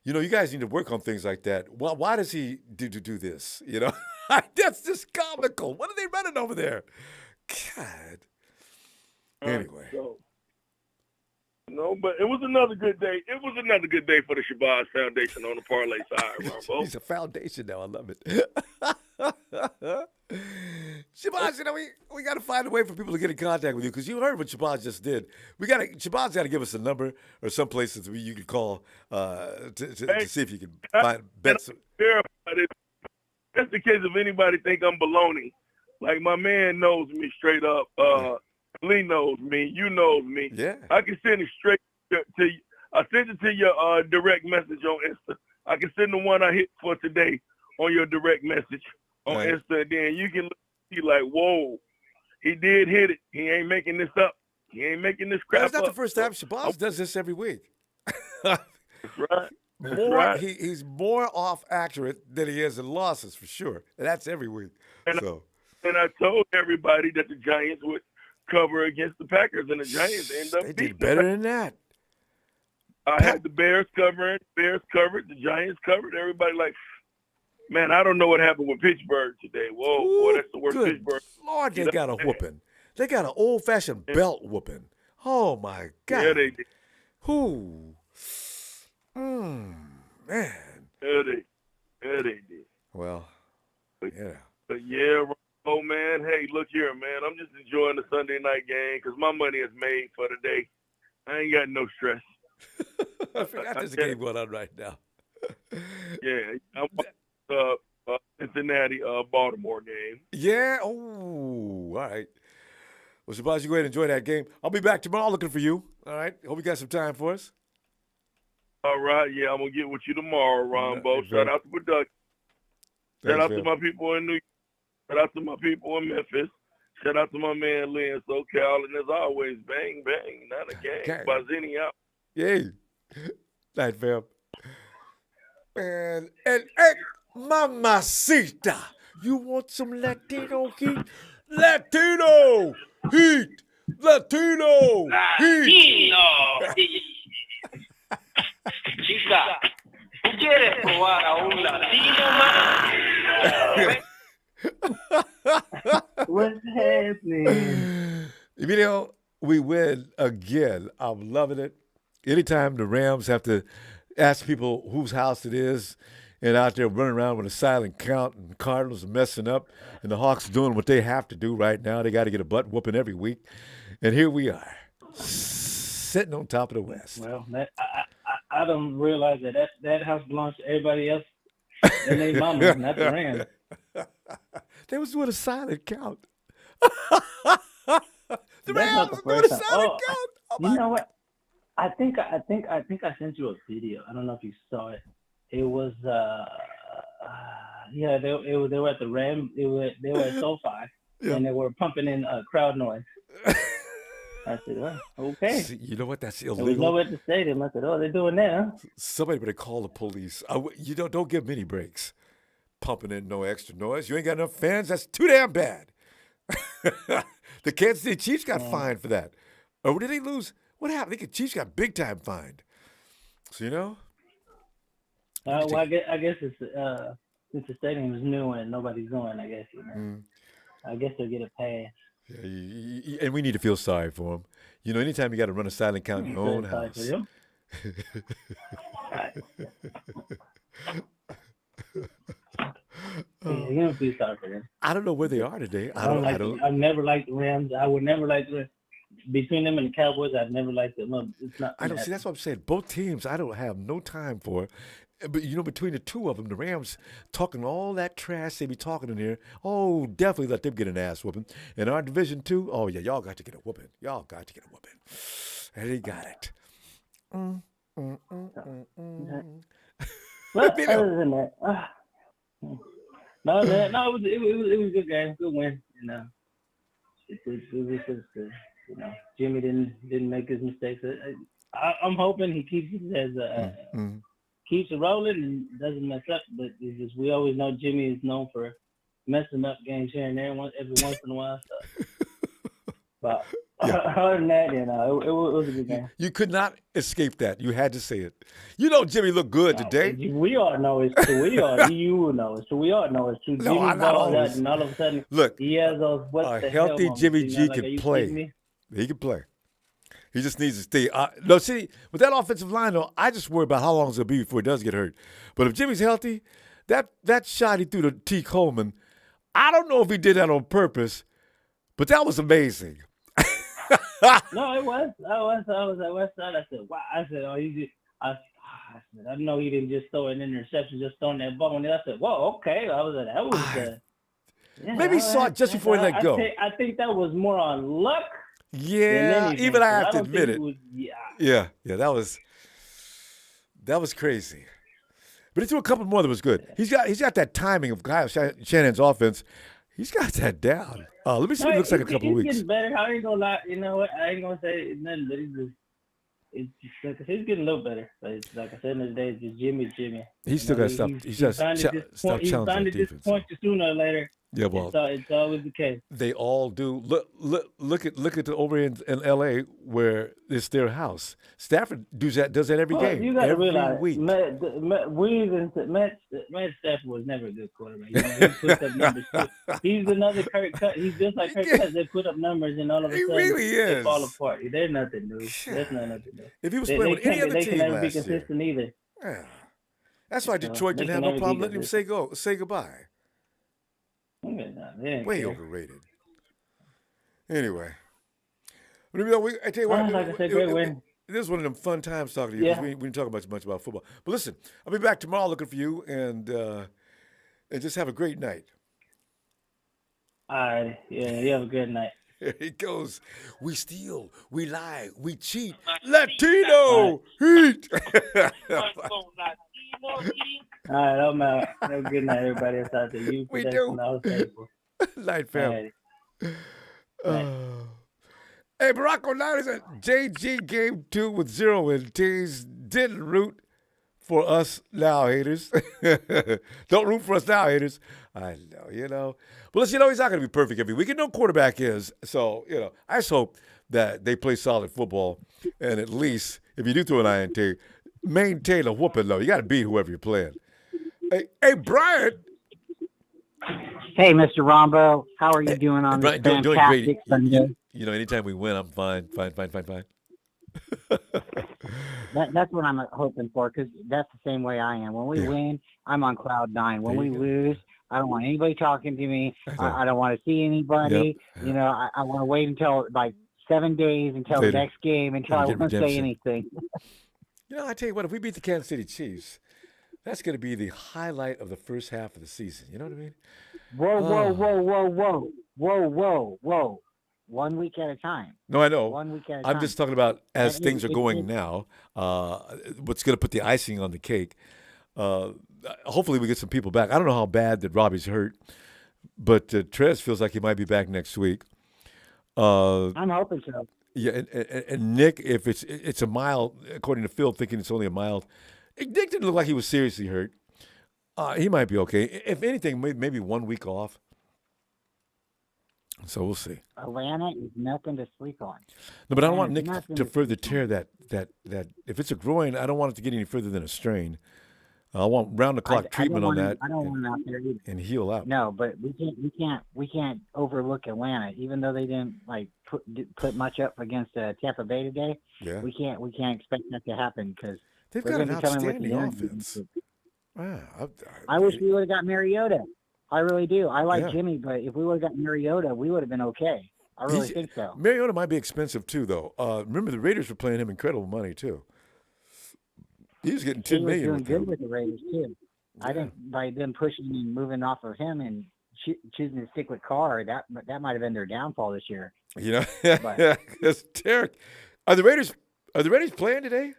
You guys need to work on things like that. Why does he do this? That's just comical. What are they running over there? God. Anyway. No, but it was another good day. It was another good day for the Shabazz Foundation on the parlay side, Ronbo. He's a foundation now. I love it. Shabazz, we got to find a way for people to get in contact with you because you heard what Shabazz just did. Shabazz got to give us a number or some places you can call to see if you can find bets. Just in case if anybody think I'm baloney, like my man knows me straight up. Lee knows me. You knows me. Yeah. I can send it straight to you. I sent it to your direct message on Insta. I can send the one I hit for today on your direct message on Insta. Then you can see like, whoa, he did hit it. He ain't making this up. He ain't making this crap up. That's not the first time Shabazz does this every week. That's right. He's more off accurate than he is in losses for sure. And that's every week. And I told everybody that the Giants would cover against the Packers, and the Giants end up They beating did better than that. I had the Bears covering. Bears covered. The Giants covered. Everybody like, man, I don't know what happened with Pittsburgh today. Whoa, boy, that's the worst Good Pittsburgh. Lord, they got a whooping. They got an old-fashioned belt whooping. Oh, my God. Yeah, they did. Who? Man. Yeah, they did. Well, yeah. But yeah, oh man, hey, look here, man. I'm just enjoying the Sunday night game because my money is made for the day. I ain't got no stress. I forgot there's a game going on right now. Yeah, I'm Cincinnati, Baltimore game. Yeah. Oh, all right. Well, Shabazz, you go ahead and enjoy that game. I'll be back tomorrow looking for you. All right. Hope you got some time for us. All right. Yeah, I'm gonna get with you tomorrow, Ronbo. Shout out to production. Shout out to my people in New York. Shout out to my people in Memphis. Shout out to my man Lee in SoCal. And as always, bang, bang, not a gang. Bazzini out. Yay. Night, fam. And hey, mamacita, you want some Latino heat? Latino heat! Latino heat! Chica, ¿tú quieres probar a un latino más? What's happening? Emilio, we win again. I'm loving it. Anytime the Rams have to ask people whose house it is and out there running around with a silent count and Cardinals are messing up and the Hawks doing what they have to do right now. They got to get a butt whooping every week. And here we are, sitting on top of the West. Well, I don't realize that house belongs to everybody else and their mama, not the Rams. They was doing a silent count. The That's Rams not the was doing a first time. silent count. Oh, You know what? I think I sent you a video. I don't know if you saw it. It was they were at the Ram. They were at SoFi and they were pumping in crowd noise. I said, well, okay. See, you know what? That's There was illegal. nowhere at the stadium. I said, oh, they're doing that, huh? Somebody better call the police. Don't give many breaks. Pumping in no extra noise. You ain't got enough fans. That's too damn bad. The Kansas City Chiefs got fined for that. Or did they lose? What happened? I think the Chiefs got big time fined. So, you know? Well, I guess it's since the stadium is new and nobody's going. I guess I guess they'll get a pass. Yeah, and we need to feel sorry for them. You know, anytime you got to run a silent count in your own house. You don't feel sorry for them. I don't know where they are today. I've never liked the Rams. I would never like the between them and the Cowboys. I've never liked them. It's not. I don't see. That's what I'm saying. Both teams, I don't have no time for. But you know, between the two of them, the Rams talking all that trash they be talking in here. Oh, definitely let them get an ass whooping. And our Division 2, oh yeah, y'all got to get a whooping. Y'all got to get a whooping. And they got it. Well, other than that, no, it was a good game, good win. You know, it was just you know, Jimmy didn't make his mistakes. I'm hoping he keeps it keeps it rolling and doesn't mess up. But it's just we always know Jimmy is known for messing up games here and there every once in a while. So. But other than that, you know, it was a good game. You could not escape that. You had to say it. You know Jimmy looked good today. We all know it's true. We all know it's true. No, Jimmy balls out and all of a sudden look, he has those a healthy Jimmy G can play. He can play. He just needs to stay. No, see, with that offensive line, though, I just worry about how long it's going to be before he does get hurt. But if Jimmy's healthy, that shot he threw to T. Coleman, I don't know if he did that on purpose, but that was amazing. No, it was. I was at West Side. I said, wow. I said, oh, I know he didn't just throw an interception, just throwing that ball. And I said, whoa, okay. I was like, that was maybe he saw it just before he let go. I think that was more on luck. Yeah, even I have to admit it. Yeah, that was crazy. But he threw a couple more that was good. He's got that timing of Kyle Shanahan's offense. He's got that down. Let me see what it looks like in a couple of weeks. He's getting better. I ain't gonna lie. You know what? I ain't gonna say nothing, but he's getting a little better. But it's, like I said the other day, it's just Jimmy. He's still got to stop. He's got to stop challenging the defense. Disappoint you sooner or later. Yeah, well, it's always the case. They all do. Look at the over in L.A. where it's their house. Stafford does that every game. You got to realize, week. Matt Stafford was never a good quarterback. You know, he puts up numbers too. He's another Kirk Cousins. He's just like Kirk Cousins. They put up numbers and all of a sudden they fall apart. They're nothing new. That's not nothing new. If he was playing with any other team they can never be last year, consistent either. Yeah. That's why Detroit didn't have no problem letting him say goodbye. Way overrated. Anyway, I tell you what, like I said, great win. This is one of them fun times talking to you because we didn't talk much about football. But listen, I'll be back tomorrow looking for you and just have a great night. All right. Yeah, you have a good night. Here he goes. We steal, we lie, we cheat. Latino heat. All right, I'm out. Have a good night, everybody. It's out there. You We production, do. all table. Night, fam. Night. Hey, Barack O'Nine's at JG Game 2 with 0 win teams. Didn't root for us now, haters. Don't root for us now, haters. I know, But listen, he's not going to be perfect every week. No quarterback is. So, I just hope that they play solid football. And at least, if you do throw an INT, maintain a whooping, though. You got to beat whoever you're playing. Hey, Brian. Hey, Mr. Ronbo. How are you doing on this Brian, doing fantastic great. Sunday? Anytime we win, I'm fine. That's what I'm hoping for, because that's the same way I am. When we win, I'm on cloud 9. When we lose, I don't want anybody talking to me. I don't want to see anybody. Yep. I want to wait until like 7 days until the next game until I want to say anything. I tell you what, if we beat the Kansas City Chiefs, that's going to be the highlight of the first half of the season. You know what I mean? Whoa. 1 week at a time. No, I know. 1 week at a time. I'm just talking about as things are going now, what's going to put the icing on the cake. Hopefully we get some people back. I don't know how bad that Robbie's hurt, but Trez feels like he might be back next week. I'm hoping so. Yeah, and Nick, if it's a mild, according to Phil, thinking it's only a mild. Nick didn't look like he was seriously hurt. He might be okay. If anything, maybe 1 week off. So we'll see. Atlanta is nothing to sleep on. No, but I don't want Nick to further tear that. If it's a groin, I don't want it to get any further than a strain. I want round-the-clock treatment on that. I don't want him out there either. And heal out. No, but we can't overlook Atlanta, even though they didn't put much up against Tampa Bay today. Yeah. We can't expect that to happen because they've got an outstanding offense. I wish we would have got Mariota. I really do. I like Jimmy, but if we would have got Mariota, we would have been okay. I really think so. Mariota might be expensive too, though. Remember, the Raiders were paying him incredible money too. He was getting $10 million. He was doing good with the Raiders too. Yeah. I think by them pushing and moving off of him and choosing to stick with Carr, that might have been their downfall this year. Because Derek, are the Raiders playing today?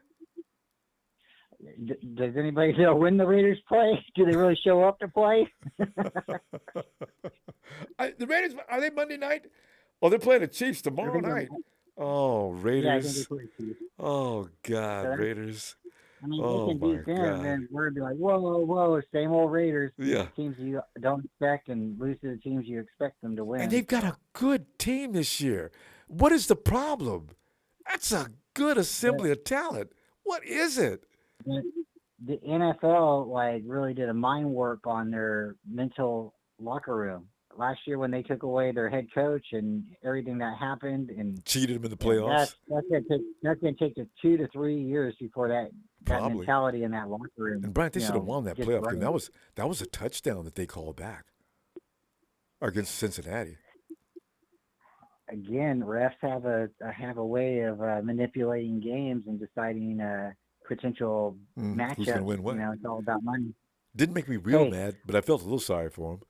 Does anybody know when the Raiders play? Do they really show up to play? The Raiders, are they Monday night? Oh, they're playing the Chiefs tomorrow night. Oh, Raiders. Yeah, I think they play Chiefs. Oh, God, Raiders. I mean, they can beat them, and we're going to be like, whoa, same old Raiders. Yeah. Teams you don't expect and lose to the teams you expect them to win. And they've got a good team this year. What is the problem? That's a good assembly of talent. What is it? The NFL really did a mind work on their mental locker room last year when they took away their head coach and everything that happened and cheated them in the playoffs. That's going to take 2 to 3 years before that mentality in that locker room. And Brian, they should have won that playoff game. That was a touchdown that they called back against Cincinnati. Again, refs have a way of manipulating games and deciding potential matchups. Who's gonna win what? It's all about money. Didn't make me real mad, but I felt a little sorry for him.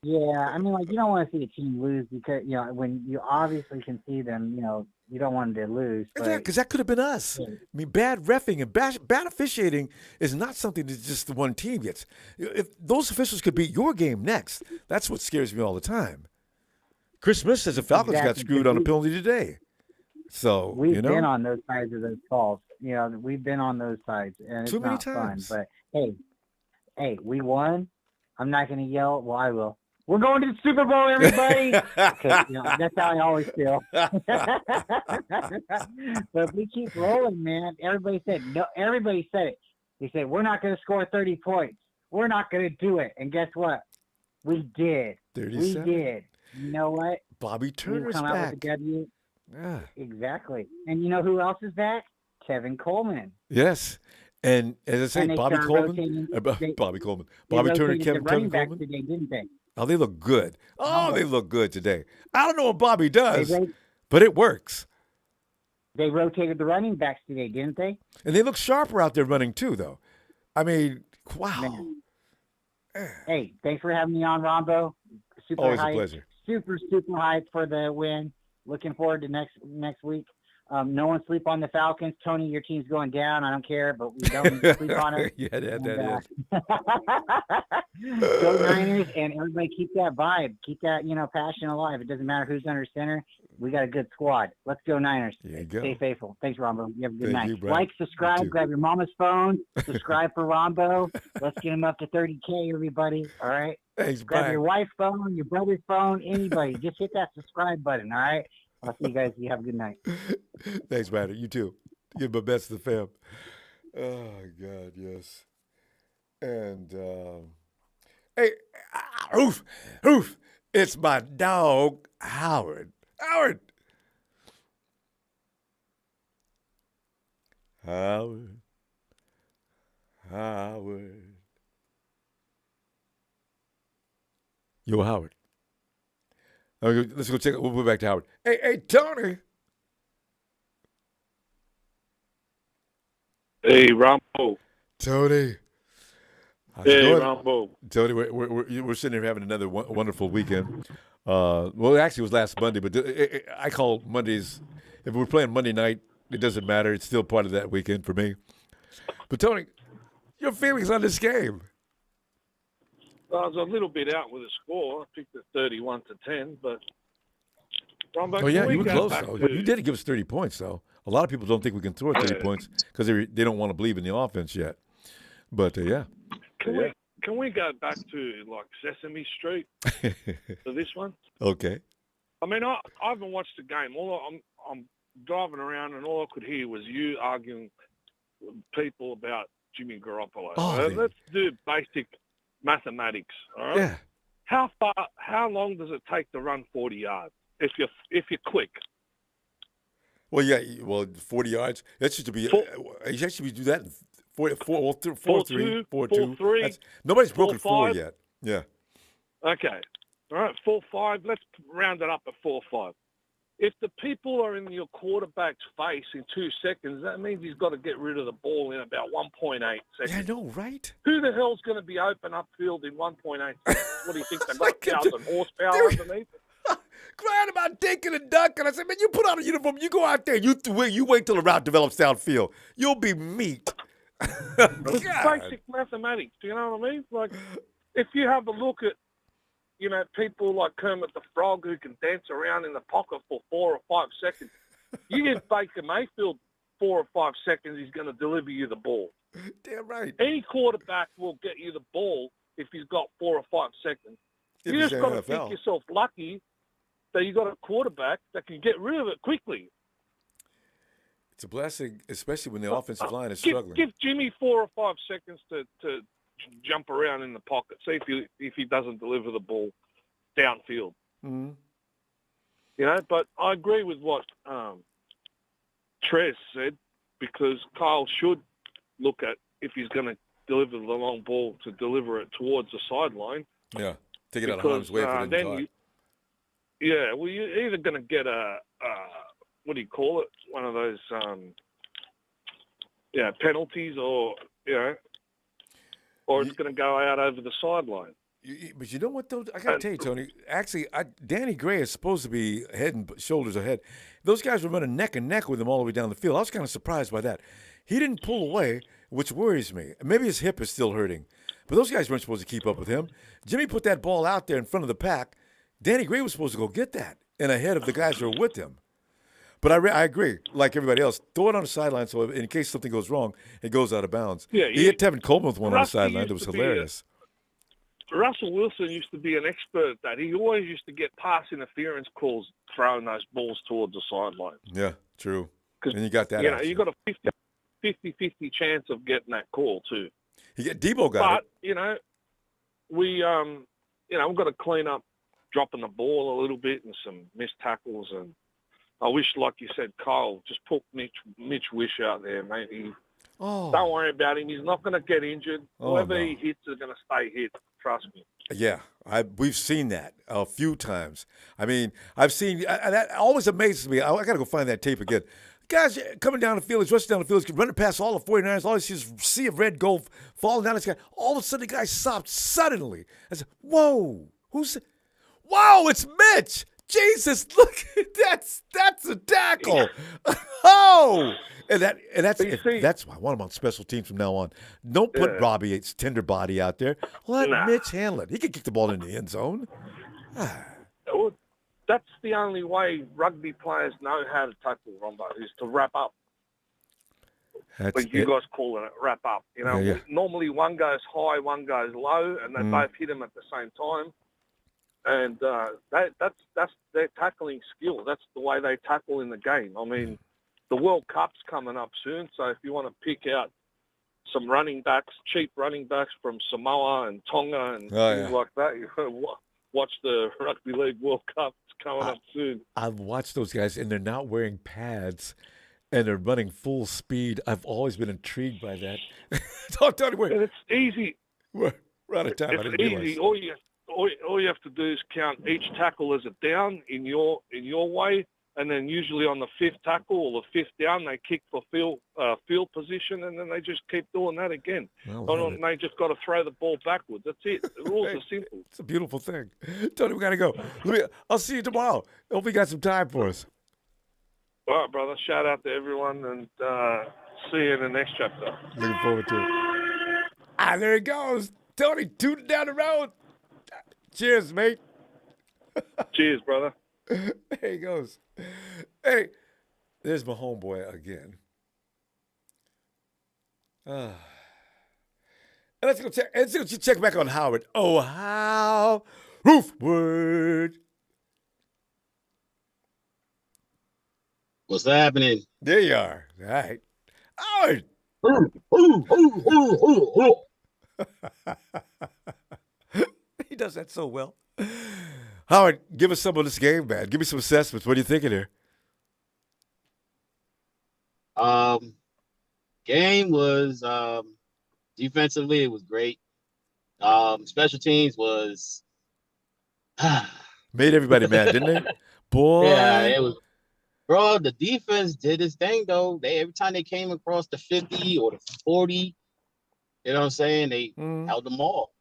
Yeah, I mean, you don't want to see a team lose because when you obviously can see them, you don't want them to lose. Yeah, because that could have been us. I mean, bad reffing and bad officiating is not something that just the one team gets. If those officials could beat your game next, that's what scares me all the time. Chris Smith says the Falcons got screwed on a penalty today. So we've been on those sides of those calls. We've been on those sides, and it's too many not times. Fun. But hey, we won. I'm not going to yell. Well, I will. We're going to the Super Bowl, everybody. That's how I always feel. But if we keep rolling, man, everybody said it. They said, we're not going to score 30 points. We're not going to do it. And guess what? We did. 37. We did. You know what? Bobby Turner's come back. Out with a W. Yeah. Exactly. And you know who else is back? Kevin Coleman. Yes. And as I say, Bobby Coleman. Bobby Turner, Kevin Coleman. Today, didn't they? Oh, they look good. Oh, they look good today. I don't know what Bobby does, but it works. They rotated the running backs today, didn't they? And they look sharper out there running too, though. I mean, wow. Man. Hey, thanks for having me on, Ronbo. Super Always hyped, a pleasure. Super hyped for the win. Looking forward to next week. No one sleep on the Falcons. Tony, your team's going down. I don't care, but we don't sleep on it. Yeah, that is. Go Niners, and everybody keep that vibe. Keep that, passion alive. It doesn't matter who's under center. We got a good squad. Let's go Niners. There you go. Stay faithful. Thanks, Ronbo. You have a good Thank night. you, Brian. Like, subscribe, grab your mama's phone, subscribe for Ronbo. Let's get him up to 30K, everybody. All right? Thanks, Grab Brian. your wife's phone, your brother's phone, anybody. Just hit that subscribe button, all right? I'll see you guys. You have a good night. Thanks, Brian. You too. Give my best to the fam. Oh, God, yes. And, hey, oof. It's my dog, Howard. Howard. Yo, Howard. Let's go check it. We'll go back to Howard. Hey, Tony. Hey, Ronbo. Tony. Hey, Ronbo. Tony, we're sitting here having another wonderful weekend. Well, actually, it was last Monday, but I call Mondays, if we're playing Monday night, it doesn't matter. It's still part of that weekend for me. But, Tony, your feelings on this game? I was a little bit out with the score. I picked it 31-10, but Ronbo, Oh, yeah, you were close, though. You did give us 30 points, though. A lot of people don't think we can throw 30 points because they don't want to believe in the offense yet. But, yeah. Can we go back to, like, Sesame Street for this one? Okay. I mean, I haven't watched the game. I'm driving around, and all I could hear was you arguing with people about Jimmy Garoppolo. Let's do basic mathematics, all right? Yeah. How long does it take to run 40 yards if you're quick? Well, yeah. Well, 40 yards. That should be. You actually do that in 4-3. 4-2. Nobody's broken 4 4-5. yet. Yeah. Okay. All right, 4-5. Let's round it up at 4-5. If the people are in your quarterback's face in 2 seconds, that means he's got to get rid of the ball in about 1.8 seconds. Yeah, I know, right? Who the hell's going to be open upfield in 1.8 seconds? What do you think? They've got 1,000 horsepower underneath? Crying about dinking and dunking. I said, man, you put on a uniform, you go out there, you wait till the route develops downfield. You'll be meat. It's basic mathematics. Do you know what I mean? Like, if you have a look at, people like Kermit the Frog who can dance around in the pocket for 4 or 5 seconds, you give Baker Mayfield 4 or 5 seconds, he's going to deliver you the ball. Damn right. Any quarterback will get you the ball if he's got 4 or 5 seconds. You just got to think yourself lucky that you got a quarterback that can get rid of it quickly. It's a blessing, especially when the offensive line is struggling. Give Jimmy 4 or 5 seconds to jump around in the pocket. See if he doesn't deliver the ball downfield. Mm-hmm. But I agree with what Trez said, because Kyle should look at, if he's going to deliver the long ball, to deliver it towards the sideline. Yeah, take it out of harm's way for the time. Well, you're either going to get what do you call it? One of those penalties, or or it's going to go out over the sideline. But you know what, though? I got to tell you, Tony, actually, Danny Gray is supposed to be head and shoulders ahead. Those guys were running neck and neck with him all the way down the field. I was kind of surprised by that. He didn't pull away, which worries me. Maybe his hip is still hurting. But those guys weren't supposed to keep up with him. Jimmy put that ball out there in front of the pack. Danny Gray was supposed to go get that and ahead of the guys that were with him. But I agree, like everybody else, throw it on the sideline so in case something goes wrong, it goes out of bounds. Yeah, he hit Tevin Coleman with one on the sideline. It was hilarious. Russell Wilson used to be an expert at that. He always used to get pass interference calls throwing those balls towards the sideline. Yeah, true. And you got that. You got a 50-50 chance of getting that call too. Debo got it. But we've got to clean up dropping the ball a little bit and some missed tackles. And I wish, like you said, Kyle, just put Mitch Wish out there, mate. Don't worry about him. He's not going to get injured. Whoever he hits is going to stay hit. Trust me. Yeah, we've seen that a few times. I mean, I've seen that always amazes me. I got to go find that tape again. Guys coming down the field, he's rushing down the field, he's running past all the 49ers. All he sees is a sea of red gold falling down this guy. All of a sudden, the guy stopped suddenly. I said, "Whoa, wow, it's Mitch! Jesus, look, that's a tackle. Oh, that's why I want him on special teams from now on. Don't put Robbie's tender body out there. Let Mitch handle it. He can kick the ball in the end zone. Well, that's the only way rugby players know how to tackle, Ronbo, is to wrap up. Like you guys call it, wrap up. You know, normally one goes high, one goes low, and they both hit him at the same time. And that's their tackling skill. That's the way they tackle in the game. I mean, the World Cup's coming up soon, so if you want to pick out some running backs, cheap running backs from Samoa and Tonga and things like that, you watch the Rugby League World Cup. It's coming up soon. I've watched those guys, and they're not wearing pads, and they're running full speed. I've always been intrigued by that. Don't tell me where. It's easy. We're out of time. It's easy. All you have to do is count each tackle as a down in your way, and then usually on the fifth tackle or the fifth down, they kick for field position, and then they just keep doing that again. They just got to throw the ball backwards. That's it. The rules are simple. It's a beautiful thing. Tony, we got to go. I'll see you tomorrow. Hope you got some time for us. All right, brother. Shout out to everyone, and see you in the next chapter. Looking forward to it. There he goes. Tony, tooting down the road. Cheers, mate. Cheers, brother. There he goes. Hey, there's my homeboy again. Let's go check back on Howard. Oh, how Roofward. What's happening? There you are. All right. Howard. He does that so well. Howard, give us some of this game, man. Give me some assessments. What are you thinking here? Game was defensively, it was great. Special teams was made everybody mad, didn't they? Boy. Yeah, it was. Bro, the defense did its thing though. Every time they came across the 50 or the 40, you know what I'm saying? They held them all.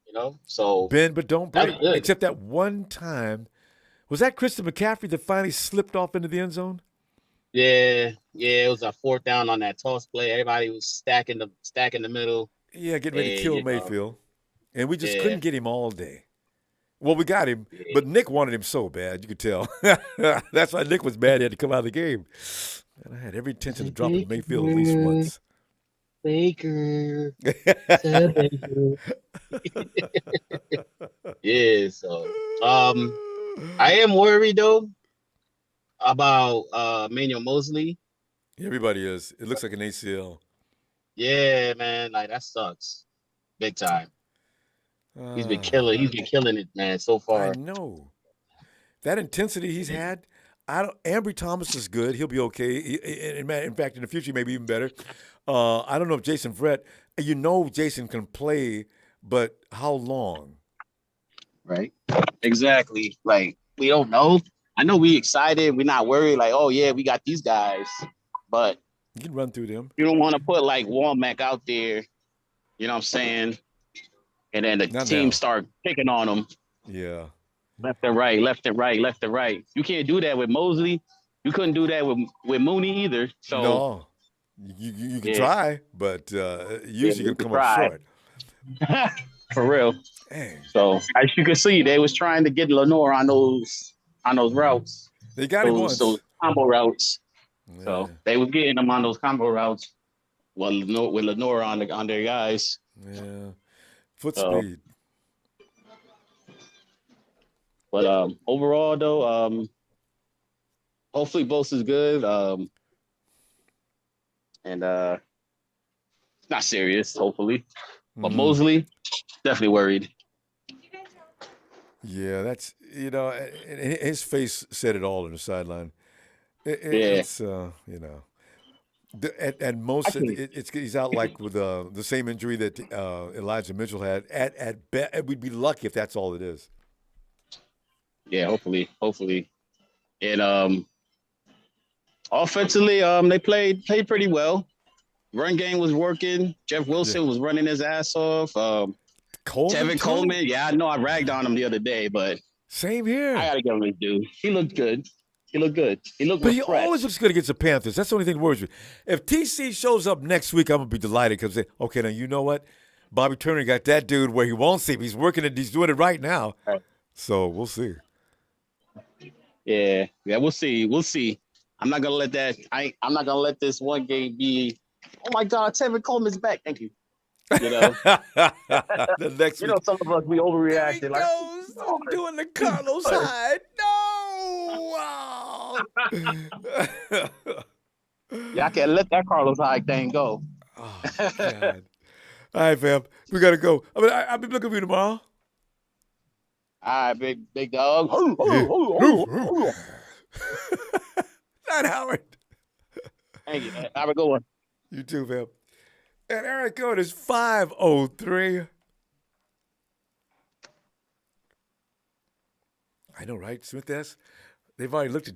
So bend but don't break. Except that one time, was that Christian McCaffrey that finally slipped off into the end zone? Yeah, it was a fourth down on that toss play. Everybody was stacking the middle. Yeah, getting ready to kill Mayfield, and we just couldn't get him all day. Well, we got him, but Nick wanted him so bad, you could tell. That's why Nick was mad he had to come out of the game. And I had every intention of dropping Mayfield at least once. Baker. Yeah, so I am worried though about Emmanuel Mosley. Everybody is. It looks like an ACL. Yeah, man, like that sucks. Big time. He's been killing it, man, so far. I know. That intensity he's had. Ambry Thomas is good. He'll be okay. In fact, in the future, maybe even better. I don't know if Jason Verrett. Jason can play, but how long? Right. Exactly. Like we don't know. I know we excited. We're not worried. Like, oh yeah, we got these guys, but you can run through them. You don't want to put like Womack out there. You know what I'm saying? And then the team start picking on them. Yeah. Left and right, left and right, left and right. You can't do that with Mosley. You couldn't do that with Mooney either. So no, you can try, but usually you come up short. For real. Dang. So as you can see, they was trying to get Lenore on those routes. They got him once. Those combo routes. Yeah. So they was getting them on those combo routes. Well, with Lenore on their guys. Yeah. Foot speed. But overall, though, hopefully Bose is good. And it's not serious, hopefully. But Mosley, definitely worried. Yeah, that's, his face said it all on the sideline. It's, at most, he's out like with the same injury that Elijah Mitchell had. At best, we'd be lucky if that's all it is. Yeah, hopefully. And offensively, they played pretty well. Run game was working. Jeff Wilson was running his ass off. Tevin Coleman, I know I ragged on him the other day, but Same here. I gotta give him his due. He looked good. He looked good. He looked But he refreshed. always looks good against the Panthers. That's the only thing that worries me. If TC shows up next week, I'm going to be delighted because, okay, now you know what? Bobby Turner got that dude where he won't see him. He's working it. He's doing it right now. Right. So we'll see. Yeah, we'll see. We'll see. I'm not gonna let that. I'm not gonna let this one game be. Oh my God, Tevin Coleman's back. Thank you. You know, the next you know, some of us we overreacted. Like, I'm doing the Carlos Hyde. No. Yeah, I can't let that Carlos Hyde thing go. Oh, God. All right, fam. We got to go. I'll be looking for you tomorrow. All right, big dog. Not Howard. Thank you. Have a good one. You too, fam. And Eric Code is 503. I know, right? Smith S. They've already looked at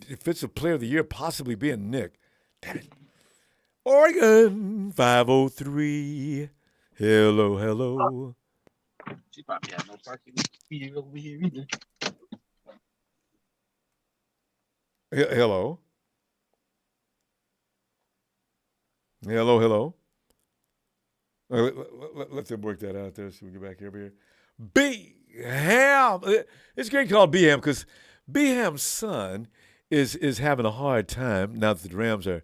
defensive player of the year possibly being Nick. Damn it. Oregon 503. Hello, hello. She probably had no parking here over here either. Hello. Hello, hello. Let them work that out there so we get back over here. B-Ham. It's great to call B-Ham because B-Ham's son is having a hard time now that the Rams are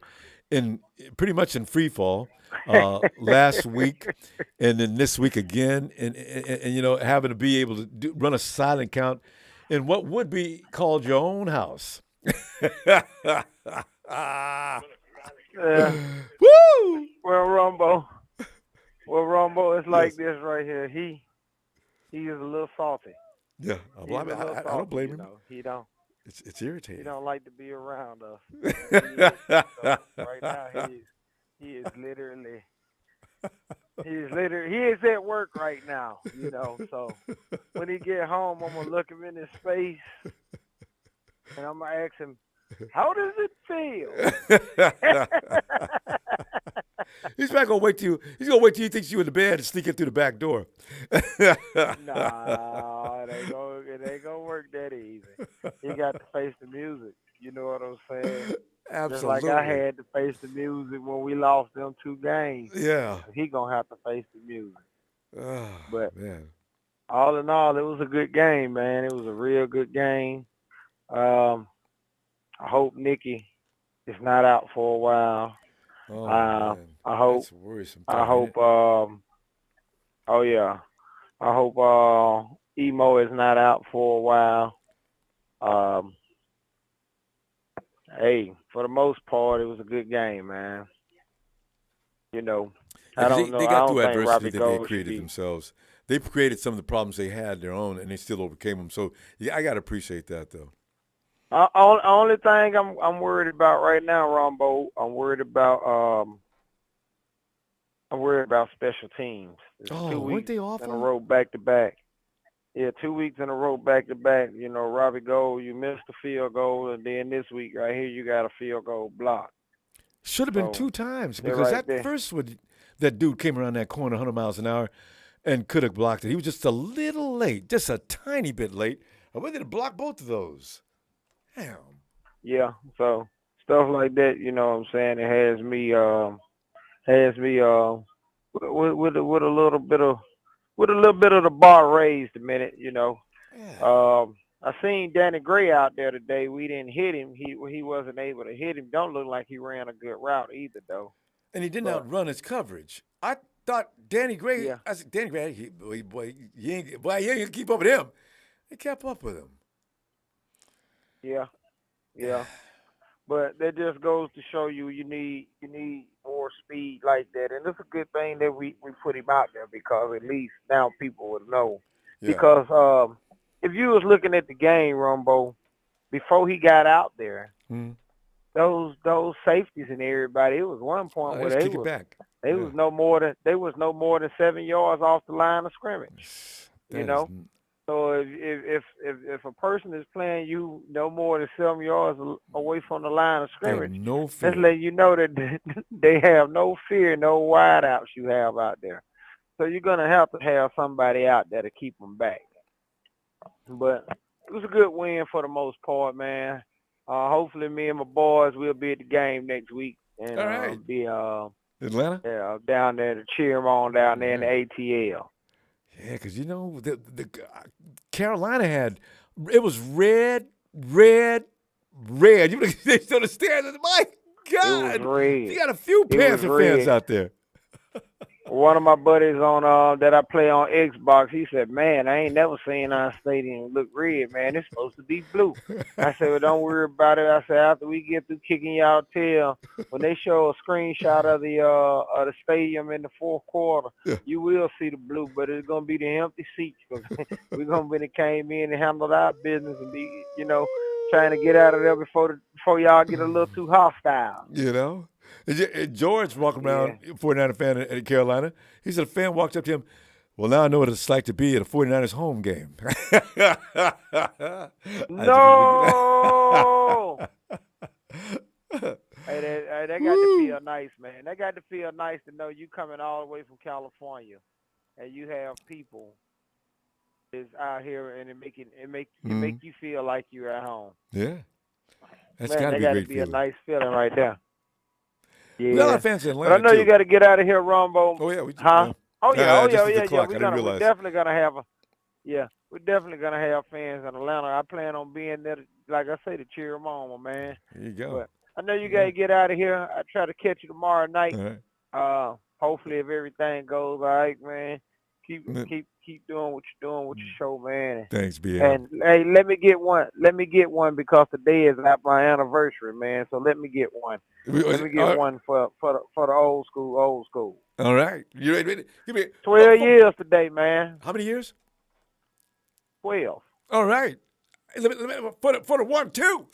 pretty much in free fall. Last week and then this week again, and you know, having to be able to run a silent count in what would be called your own house. Yeah. Woo! Well, Ronbo, it's like this right here. He is a little salty. Yeah, I don't blame him. Know. He don't. It's irritating. He don't like to be around us. Right now, he is literally he is at work right now. You know, so when he get home, I'm gonna look him in his face, and I'm gonna ask him, how does it feel? He's not gonna wait till he thinks you in the bed and sneak in through the back door. Nah, it ain't gonna work that easy. He got to face the music. You know what I'm saying? Absolutely. Just like I had to face the music when we lost them 2 games. Yeah. He gonna have to face the music. Oh, but man. All in all, it was a good game, man. It was a real good game. I hope Nikki is not out for a while. Oh, man. I hope. That's worrisome. I hope. Oh yeah. I hope Emo is not out for a while. Hey, for the most part, it was a good game, man. You know, I don't know. They got through I don't think adversity Robbie that Gold they created should be. themselves. They created some of the problems they had their own, and they still overcame them. So yeah, I gotta appreciate that though. Only thing I'm worried about right now, Ronbo, I'm worried about special teams. It's 2 weren't weeks they awful? in a row back to back. Yeah, 2 weeks in a row back to back. You know, Robbie Gold, you missed the field goal, and then this week right here you got a field goal block. Should have been So, 2 times they're because right that there. first one, that dude came around that corner 100 miles an hour and could have blocked it. He was just a little late, just a tiny bit late. I wanted to block both of those. Damn. Yeah, so stuff like that, you know what I'm saying, it has me with a little bit of the bar raised a minute, you know. I seen Danny Gray out there today. We didn't hit him. He wasn't able to hit him. Don't look like he ran a good route either though. And he didn't outrun his coverage. I thought Danny Gray, Yeah. I said, Danny Gray, you ain't gonna keep up with him. They kept up with him. Yeah. But that just goes to show you need more speed like that. And it's a good thing that we put him out there because at least now people would know. Yeah. Because if you was looking at the game, Ronbo, before he got out there, those safeties and everybody, it was one point where they was no more than 7 yards off the line of scrimmage. You know? So if a person is playing you no more than 7 yards away from the line of scrimmage, no fear. that's letting you know that they have no fear, no wideouts you have out there. So you're gonna have to have somebody out there to keep them back. But it was a good win for the most part, man. Hopefully, me and my boys will be at the game next week and All right. be Atlanta? down there to cheer them on down there in the ATL. Yeah, because you know the Carolina had it was red. You don't understand it. My God, It was red. you got a few Panther fans out there. One of my buddies on that I play on Xbox, he said, "Man, I ain't never seen our stadium look red, man. It's supposed to be blue." I said, "Well, don't worry about it." I said, "After we get through kicking y'all tail, when they show a screenshot of the stadium in the fourth quarter, you will see the blue, but it's gonna be the empty seats because we're gonna be came in and handled our business and be, trying to get out of there before y'all get a little too hostile." You know? And George walking around, 49er fan in Carolina. He said a fan walked up to him, "Well, now I know what it's like to be at a 49ers home game." No! Hey, that got to feel nice, man. That got to feel nice to know you coming all the way from California and you have people is out here and it make you feel like you're at home. Yeah. That's Man, got to be a great feeling. A nice feeling right there. Yeah. We got a lot of fans in Atlanta, but I know too. you got to get out of here, Ronbo. Oh, yeah. We're definitely gonna have we're definitely gonna have fans in Atlanta. I plan on being there, like I say, to cheer them on, man. There you go. But I know you got to get out of here. I try to catch you tomorrow night. All right. Hopefully, if everything goes all right, man. Keep doing what you're doing with your show, man. Thanks, BL. And hey, let me get one because today is not my anniversary, man. So let me get one. Let me get one for the old school. All right. You ready? Give me 12 years today, man. How many years? 12. All right. Let me for the 1-2.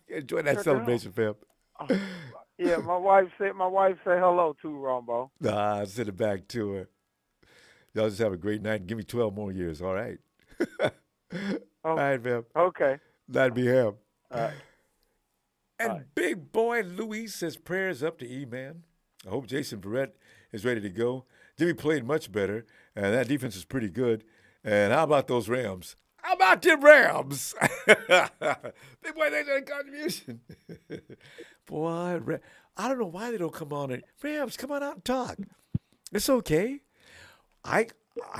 Enjoy that celebration, fam. Yeah, my wife said hello too, Ronbo. Nah, send it back to her. Y'all just have a great night and give me 12 more years, all right? All right, fam. Okay. That'd be him. All right. And big boy Louis says prayers up to E-Man. I hope Jason Verrett is ready to go. Jimmy played much better, and that defense is pretty good. And how about those Rams? How about them Rams? Big boy, they did a contribution. Boy, I don't know why they don't come on and Rams, come on out and talk. It's okay. I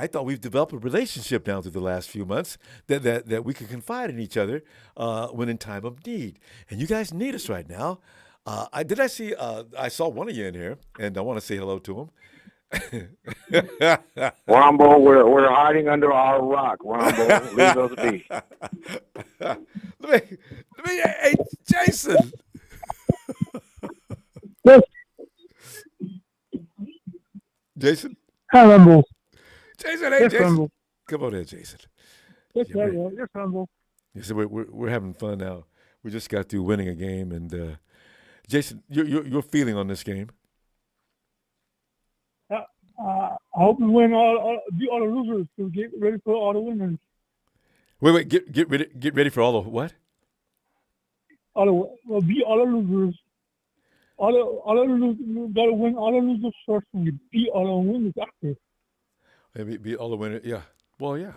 thought we've developed a relationship now through the last few months that we can confide in each other when in time of need. And you guys need us right now. I saw one of you in here, and I want to say hello to him. Ronbo, we're hiding under our rock. Ronbo, leave us be. Hey, Jason. Yes. Jason? Hi, Ronbo. Jason, hey, yes, Jason. Ronbo. Come on in, Jason. Yes, Ronbo. So we're having fun now. We just got through winning a game, and Jason, your feeling on this game? I hope we win all the losers to get ready for all the winners. Wait, get ready for all the what? Beat all the losers. All the losers gotta win all the losers first and you beat all the winners after. Maybe beat all the winners, yeah. Well, yeah.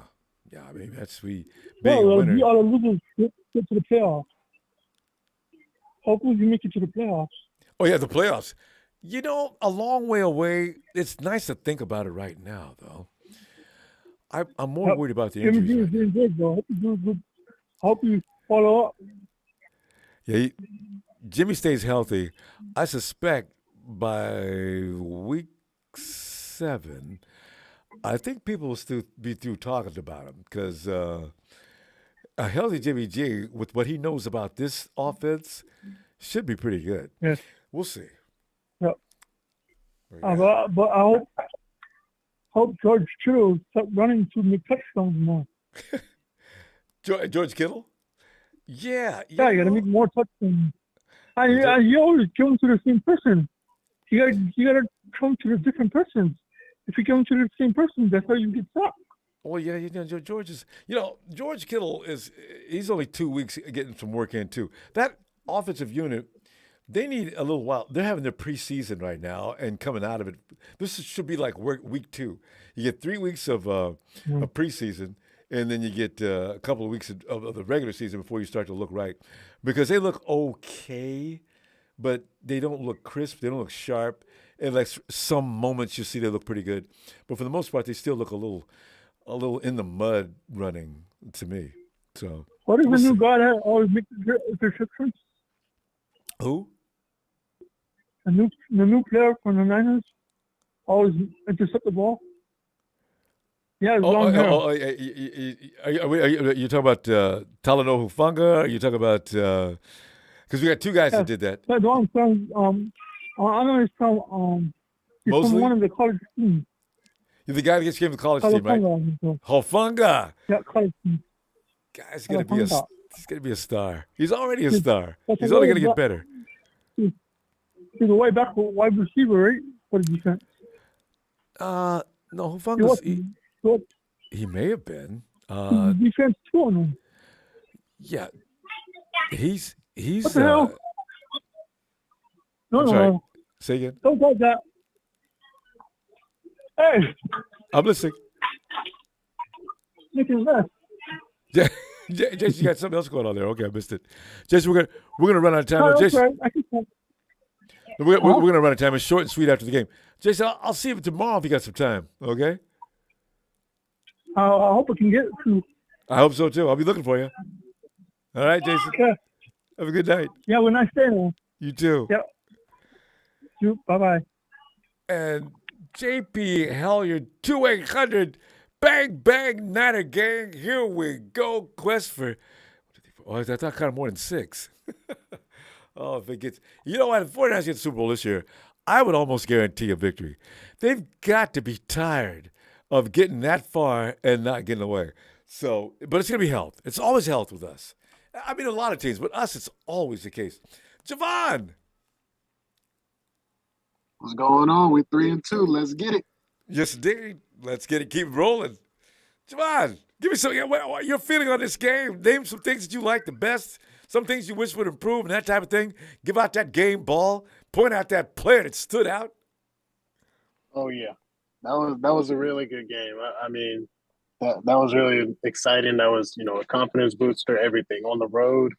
Yeah, I mean that's being a winner. Beat all the losers get to the playoffs. Hopefully you make it to the playoffs. Oh yeah, the playoffs. You know, a long way away. It's nice to think about it right now, though. I'm more worried about the injuries. Jimmy's doing good, bro. Hope you follow up. Yeah, Jimmy stays healthy. I suspect by week 7, I think people will still be through talking about him because a healthy Jimmy G, with what he knows about this offense, should be pretty good. Yes. We'll see. Yep. But I hope George Kittle stop running to make touchdowns more. George Kittle? Yeah. You gotta make more touchdowns. And you always come to the same person. You gotta come to the different persons. If you come to the same person, that's how you get stuck. Well, yeah, George Kittle he's only 2 weeks getting some work in too. That offensive unit, they need a little while. They're having their preseason right now and coming out of it. This should be like week 2. You get 3 weeks of preseason, and then you get a couple of weeks of the regular season before you start to look right. Because they look okay, but they don't look crisp. They don't look sharp. And like some moments you see they look pretty good. But for the most part, they still look a little in the mud running to me. So what is the new guy that always makes the interceptions? Who? The new player from the Niners always intercept the ball. Yeah, long hair. Are you talking about Talanoa Hufanga? Are you talking about because we got 2 guys that did that? That's what I'm saying. I know he's from Mosley? one of the college teams. You're the guy that gets came to the college team, right? Hufanga. Yeah, college team. Guy's gonna be a star. He's already a star. He's only gonna get better. He's a way back wide receiver, right? For the defense. No, Hufanga's he may have been. Defense too on him. Yeah, he's. What the hell? No. Say again. Don't go that. Hey. I'm listening. Making left. Jason, you got something else going on there. Okay, I missed it. Jason, we're gonna run out of time. Oh, Jason, okay. we're gonna run out of time. It's short and sweet after the game. Jason, I'll see you tomorrow if you got some time. Okay. I hope I can get it too. I hope so too. I'll be looking for you. All right, Jason. Okay. Have a good night. Yeah, have a nice day, man. You too. Yep. Bye bye. And JP Helliard, 2-800, bang bang Niner gang. Here we go. Quest for. I thought kind of more than 6. Oh, if it gets, you know what? If 49ers get the Super Bowl this year, I would almost guarantee a victory. They've got to be tired of getting that far and not getting away. So, but it's going to be health. It's always health with us. I mean, a lot of teams, but us, it's always the case. Javon. What's going on? We're 3-2. Let's get it. Yes, indeed. Let's get it. Keep it rolling. Javon, give me some. What your feeling on this game? Name some things that you like the best. Some things you wish would improve and that type of thing. Give out that game ball. Point out that player that stood out. Oh yeah, that was a really good game. I mean, that was really exciting. That was a confidence booster. Everything on the road.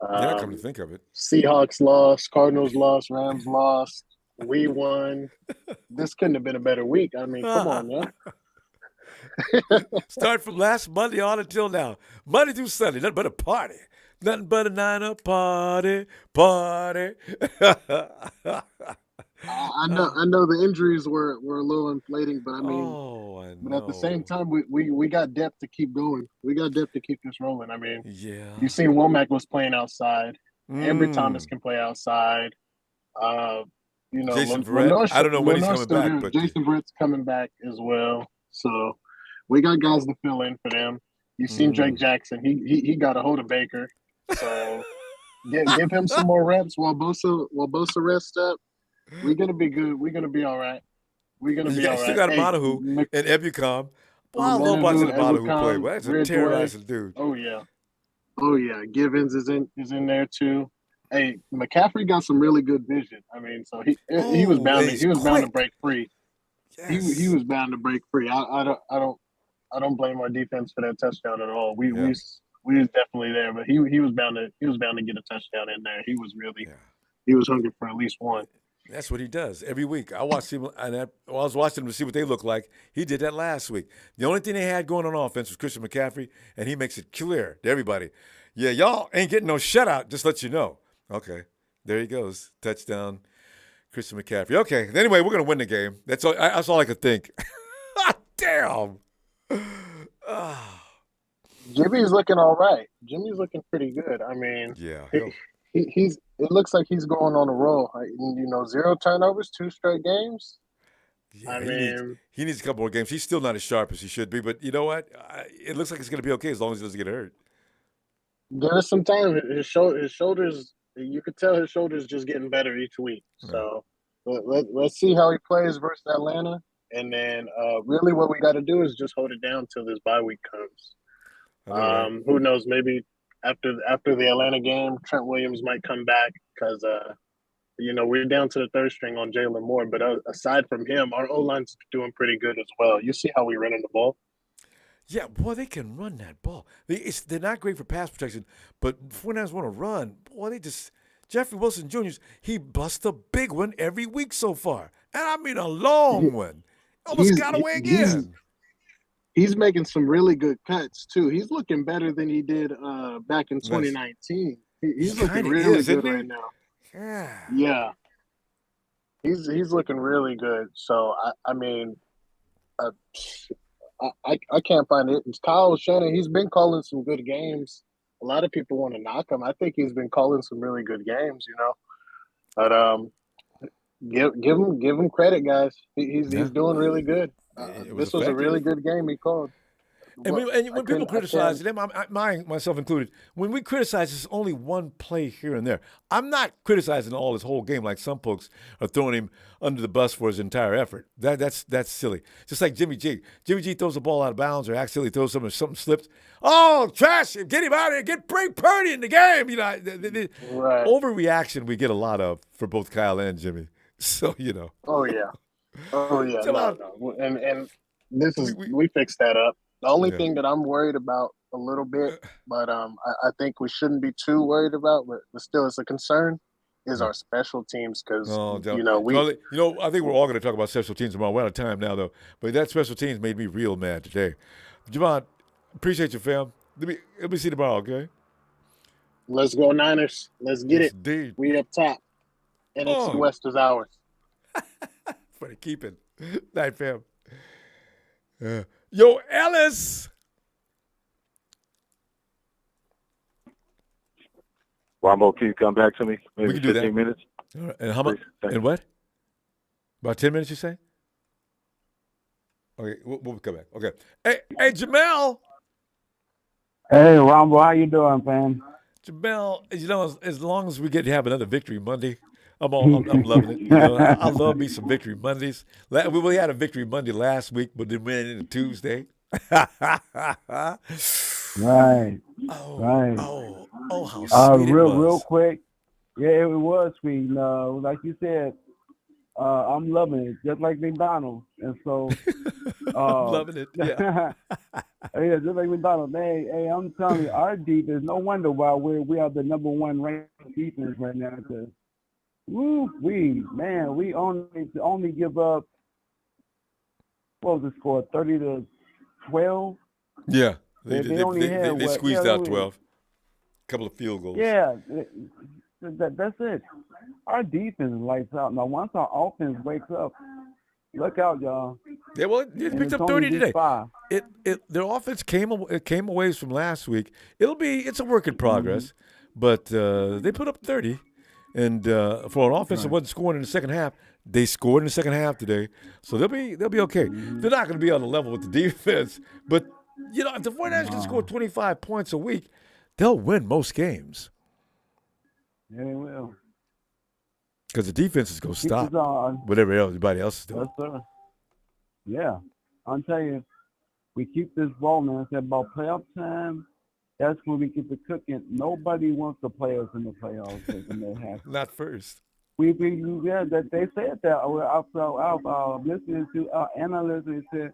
Yeah, come to think of it, Seahawks lost, Cardinals lost, Rams lost. We won. This couldn't have been a better week. I mean, come on, man. Start from last Monday on until now. Monday through Sunday, nothing but a party. Nothing but a Niner party. I know the injuries were a little inflating, but I mean, but at the same time, we got depth to keep going. We got depth to keep this rolling. I mean, you seen Womack was playing outside. Ambry Thomas can play outside. Jason Verrett, I don't know when he's coming back, but Jason Verrett's coming back as well. So we got guys to fill in for them. You've seen Drake Jackson. He got a hold of Baker. So give him some more reps while Bosa rests up. We're gonna be good. We're gonna be all right. We're gonna be all right. Still got Monahu and Ebucom. Well, I love watching the Monahu play. Well, that's a terrorizing dude. Oh yeah. Givens is in there too. Hey, McCaffrey got some really good vision. I mean, so he was bound to break free. Yes. He was bound to break free. I don't blame our defense for that touchdown at all. We was definitely there, but he was bound to get a touchdown in there. He was hungry for at least one. That's what he does every week. I watched him, and I was watching him to see what they look like. He did that last week. The only thing they had going on offense was Christian McCaffrey, and he makes it clear to everybody. Yeah, y'all ain't getting no shutout. Just let you know. Okay, there he goes. Touchdown, Christian McCaffrey. Okay, anyway, we're going to win the game. That's all I could think. Damn. Jimmy's looking all right. Jimmy's looking pretty good. I mean, he's. It looks like he's going on a roll. 0 turnovers, 2 straight games. Yeah, he needs a couple more games. He's still not as sharp as he should be, but you know what? It looks like it's going to be okay as long as he doesn't get hurt. Give us some time. His shoulders. You could tell his shoulders just getting better each week. So let's see how he plays versus Atlanta, and then really what we got to do is just hold it down till this bye week comes. Who knows? Maybe after the Atlanta game, Trent Williams might come back because we're down to the third string on Jalen Moore. But aside from him, our O line's doing pretty good as well. You see how we running the ball. Yeah, boy, they can run that ball. They're not great for pass protection, but when guys want to run, boy, they just Jeffrey Wilson Jr. He busts a big one every week so far, and I mean a long one. Almost got away again. He's making some really good cuts too. He's looking better than he did back in 2019. He's looking really good right now. Yeah. Yeah. He's looking really good. So I can't find it. It's Kyle Shanahan. He's been calling some good games. A lot of people want to knock him. I think he's been calling some really good games, But give him credit, guys. He's doing really good. This was a really good game he called. And when people criticize them, myself included, when we criticize, it's only one play here and there. I'm not criticizing all his whole game like some folks are throwing him under the bus for his entire effort. That's silly. Just like Jimmy G. Jimmy G throws the ball out of bounds or accidentally throws something slips. Oh, trash him. Get him out of here. Bring Purdy in the game. Right. Overreaction we get a lot of for both Kyle and Jimmy. So, Oh, yeah. No. And this is we fixed that up. The only thing that I'm worried about a little bit, but I think we shouldn't be too worried about, but still it's a concern, is our special teams because, I think we're all going to talk about special teams tomorrow. We're out of time now, though. But that special teams made me real mad today. Javon, appreciate you, fam. Let me see you tomorrow, okay? Let's go Niners. Let's get it. Indeed. We up top. NFC West is ours. For the keeping. Night, fam. Yo, Ellis. Ronbo, can you come back to me? Maybe We can do 15 that. minutes. All right. And how much? And what? About 10 minutes, you say? Okay, we'll come back. Okay. Hey, Jamel. Hey, Ronbo, how you doing, man? Jamel, as long as we get to have another victory Monday, I'm loving it. I love me some victory Mondays. We had a victory Monday last week, but then went into Tuesday. Right. Oh, how sweet it was. Real quick. Yeah, it was sweet. Like you said, I'm loving it, just like McDonald's. And so, I'm loving it. Yeah. Yeah, just like McDonald's. Hey, I'm telling you, our defense. No wonder why we are the number one ranked defense right now. Because we only give up. What was the score? 30-12. Yeah, they squeezed out 12. A couple of field goals. Yeah, that's it. Our defense lights out. Now, once our offense wakes up, look out, y'all. Yeah, well, it picked up 30 today. Their offense came away from last week. It's a work in progress, but they put up 30, and for an offense that wasn't scoring in the second half, they scored in the second half today, so they'll be okay. They're not going to be on the level with the defense, but if the 49ers can score 25 points a week, they'll win most games. Yeah, they will. Because the defense is going to stop whatever everybody else is doing. Yes, sir. Yeah. I'm telling you, we keep this ball, man. It's about playoff time. That's when we keep it cooking. Nobody wants to play us in the playoffs. Not first. They said that. I've listening to our analysts, they said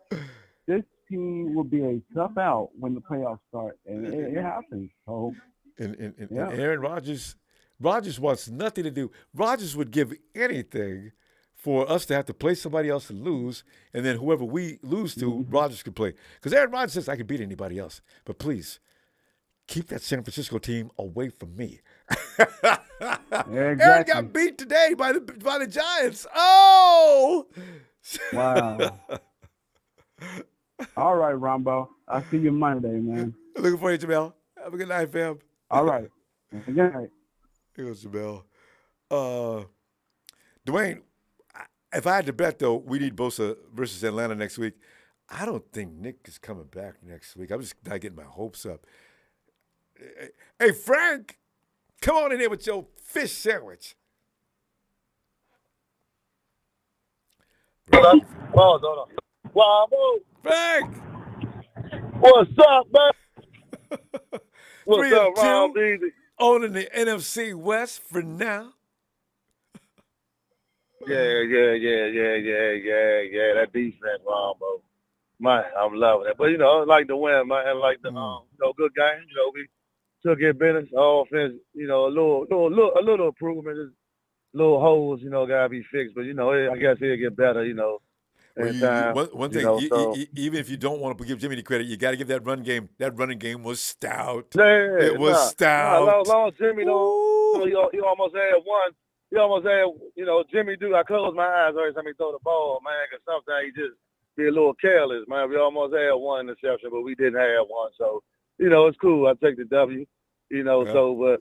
this team will be a tough out when the playoffs start. And it happens. So, and Aaron Rodgers wants nothing to do. Rodgers would give anything for us to have to play somebody else and lose, and then whoever we lose to, Rodgers could play. Because Aaron Rodgers says, I can beat anybody else. But please, keep that San Francisco team away from me. Exactly. Aaron got beat today by the Giants. Oh! Wow. All right, Ronbo. I'll see you Monday, man. Looking for you, Jamel. Have a good night, fam. All right. Good night. Here goes Jamel. Dwayne, if I had to bet, though, we need Bosa versus Atlanta next week. I don't think Nick is coming back next week. I'm just not getting my hopes up. Hey, Frank, come on in here with your fish sandwich. Ronbo. Frank! What's up, man? What's 3 up, of 2. Rob Easy? Owning the NFC West for now. Yeah. That defense, Ronbo. Man, I'm loving it. But I like to win, man. I like the good game. We took it business. Offense, a little improvement. There's little holes, gotta be fixed. But I guess it'll get better. One thing, even if you don't want to give Jimmy the credit, you got to give that run game. That running game was stout. Yeah, it was stout. Long Jimmy, though, he almost had one. He almost had, Jimmy I close my eyes every time he throw the ball, man, because sometimes he just be a little careless, man. We almost had one interception, but we didn't have one. So, it's cool. I take the W, but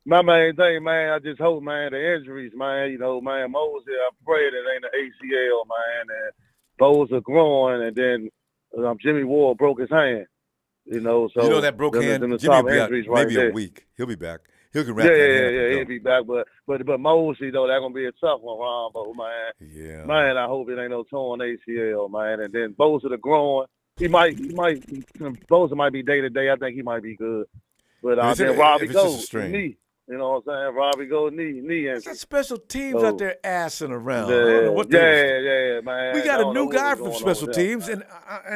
my main thing, man, I just hope, man, the injuries, man, man, Mosley, I pray that ain't an ACL, man, and both are growing, and then Jimmy Ward broke his hand, so. That broke hand, Jimmy will be out maybe there. a week. He'll be back. He'll can wrap Yeah, that hand up he'll be back, but Mosley, though, that's going to be a tough one, Ronbo, man. Yeah. Man, I hope it ain't no torn ACL, man, and then both of the growing, both might be day-to-day. I think he might be good. But then Robbie goes, knee. You know what I'm saying? Robbie goes knee injury. There's special teams out there assing around. Yeah, I don't know what man. We got a new guy from special teams, and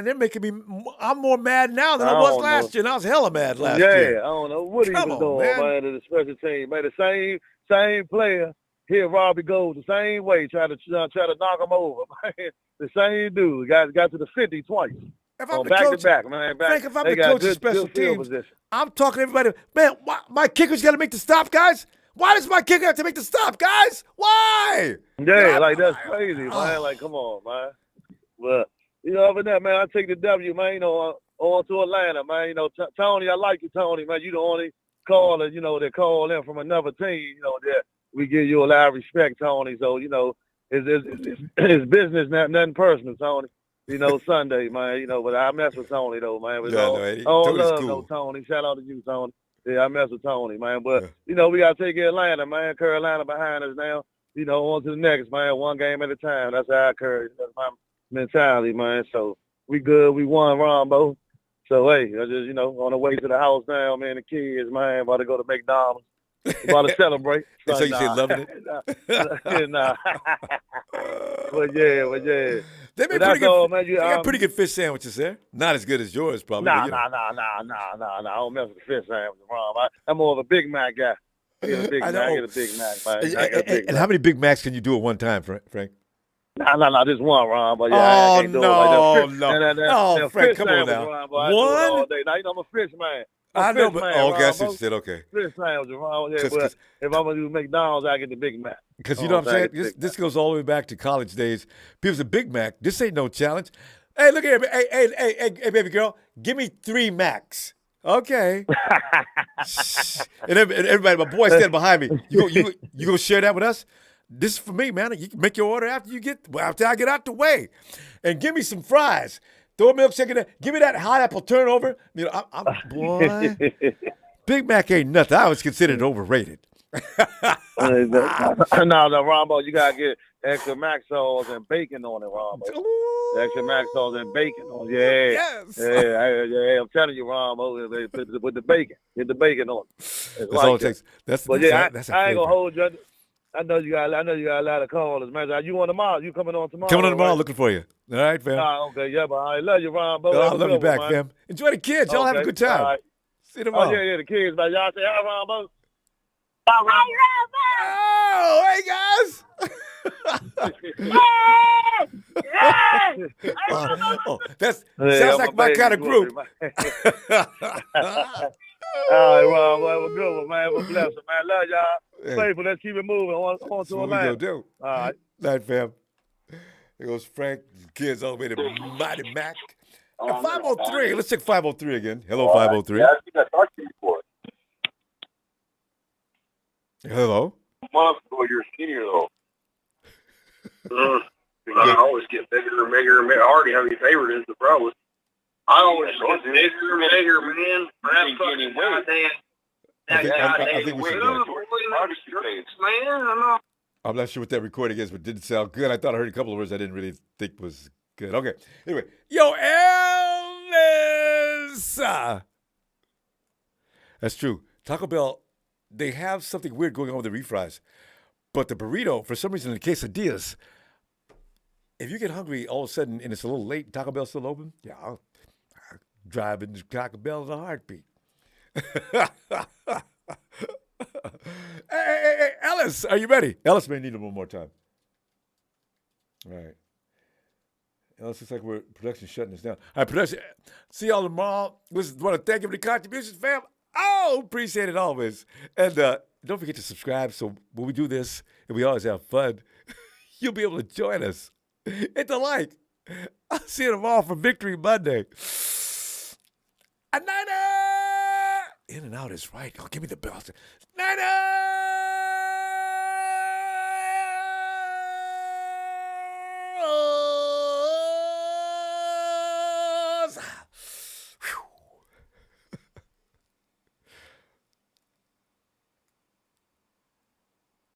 they're making me. I'm more mad now than I was last year. And I was hella mad last year. Yeah, I don't know what he was doing, man. To the special team, man. The same player. Here, Robbie goes the same way, try to knock him over, man. The same dude got to the 50 twice. If I'm the back coach, to back, man. Frank, if I'm the coach of special teams, I'm talking to everybody. Man, my kicker's got to make the stop, guys. Why does my kicker have to make the stop, guys? Why? Yeah, that's crazy, man. Like, come on, man. But other than that, man, I take the W, man. On to Atlanta, man. Tony, I like you, Tony, man. You the only caller, that call in from another team, that we give you a lot of respect, Tony. So, it's business, nothing personal, Tony. Sunday, man, but I mess with Tony, though, man. All love, cool. Tony. Shout out to you, Tony. Yeah, I mess with Tony, man. But, we got to take Atlanta, man. Carolina behind us now. On to the next, man. One game at a time. That's how I carry. That's my mentality, man. So, we good. We won, Ronbo. So, hey, I just, on the way to the house now, man, the kids, man, about to go to McDonald's. About to celebrate. So you say loving it? But yeah. They made pretty good. Man. They got pretty good fish sandwiches there. Not as good as yours, probably. Nah. I don't mess with the fish sandwiches, Ron. I'm more of a Big Mac guy. I get a Big Mac, man. And how many Big Macs can you do at one time, Frank? Nah, just one, Ron. But I can't do it like that. Frank, come on now. Ron, one? All day. Now, I'm a fish man. I know, but okay, I see what you said. Okay. Fish sandwiches, Ron. Yeah, but if I'm gonna do McDonald's, I get the Big Mac. Because you know what I'm saying? This goes all the way back to college days. People say, Big Mac, this ain't no challenge. Hey, look here. Hey, baby girl, give me 3 Macs. Okay. and everybody, my boy standing behind me. You gonna share that with us? This is for me, man. You can make your order after I get out the way. And give me some fries. Throw a milkshake in there. Give me that hot apple turnover. Boy, Big Mac ain't nothing. I always consider it overrated. No, Ronbo, you gotta get extra mac sauce and bacon on it, Ronbo. Extra mac sauce and bacon on it. Yes. Yeah. I'm telling you, Ronbo, with the bacon, get the bacon on it. That's like all it takes. I ain't gonna hold you. I know you got a lot of callers, man. You on tomorrow? You coming on tomorrow? Coming on tomorrow, looking for you. All right, fam. Okay, yeah, but I love you, Ronbo. I love you back, fam. Enjoy the kids. Y'all have a good time. Right. See you tomorrow. Oh, yeah, the kids, man. Y'all say hi, Ronbo. Oh, hey, guys. Sounds like my kind of group. All right, Ron, have a good one, man. We're blessed, man. Love y'all. Faithful, let's keep it moving. On to Atlanta. What we gonna do. All right. Night, fam. There goes Frank. Kids all the way to Mighty Mac. 503. Let's check 503 again. Hello, 503. Yeah, I think I talked to you before. Hello. Months ago, you're skinnier, though. I always get bigger and bigger and bigger. I already have your favorite is the problem. I always get bigger and bigger, man. I think we should man. I'm not sure what that recording is, but it didn't sound good. I thought I heard a couple of words I didn't really think was good. Okay. Anyway. Yo, Elvis! That's true. Taco Bell, they have something weird going on with the refries. But the burrito, for some reason, in the quesadillas, if you get hungry all of a sudden and it's a little late, Taco Bell's still open, yeah, I'll drive into Taco Bell in a heartbeat. Hey, Ellis, are you ready? Ellis may need it one more time. All right. Ellis, looks like production shutting us down. All right, production. See y'all tomorrow. Listen, want to thank you for the contributions, fam. Oh, appreciate it always. And don't forget to subscribe so when we do this, and we always have fun, you'll be able to join us. Hit the like. I'll see you tomorrow for Victory Monday. A Niner! In and out is right. Oh, give me the bell. Niner!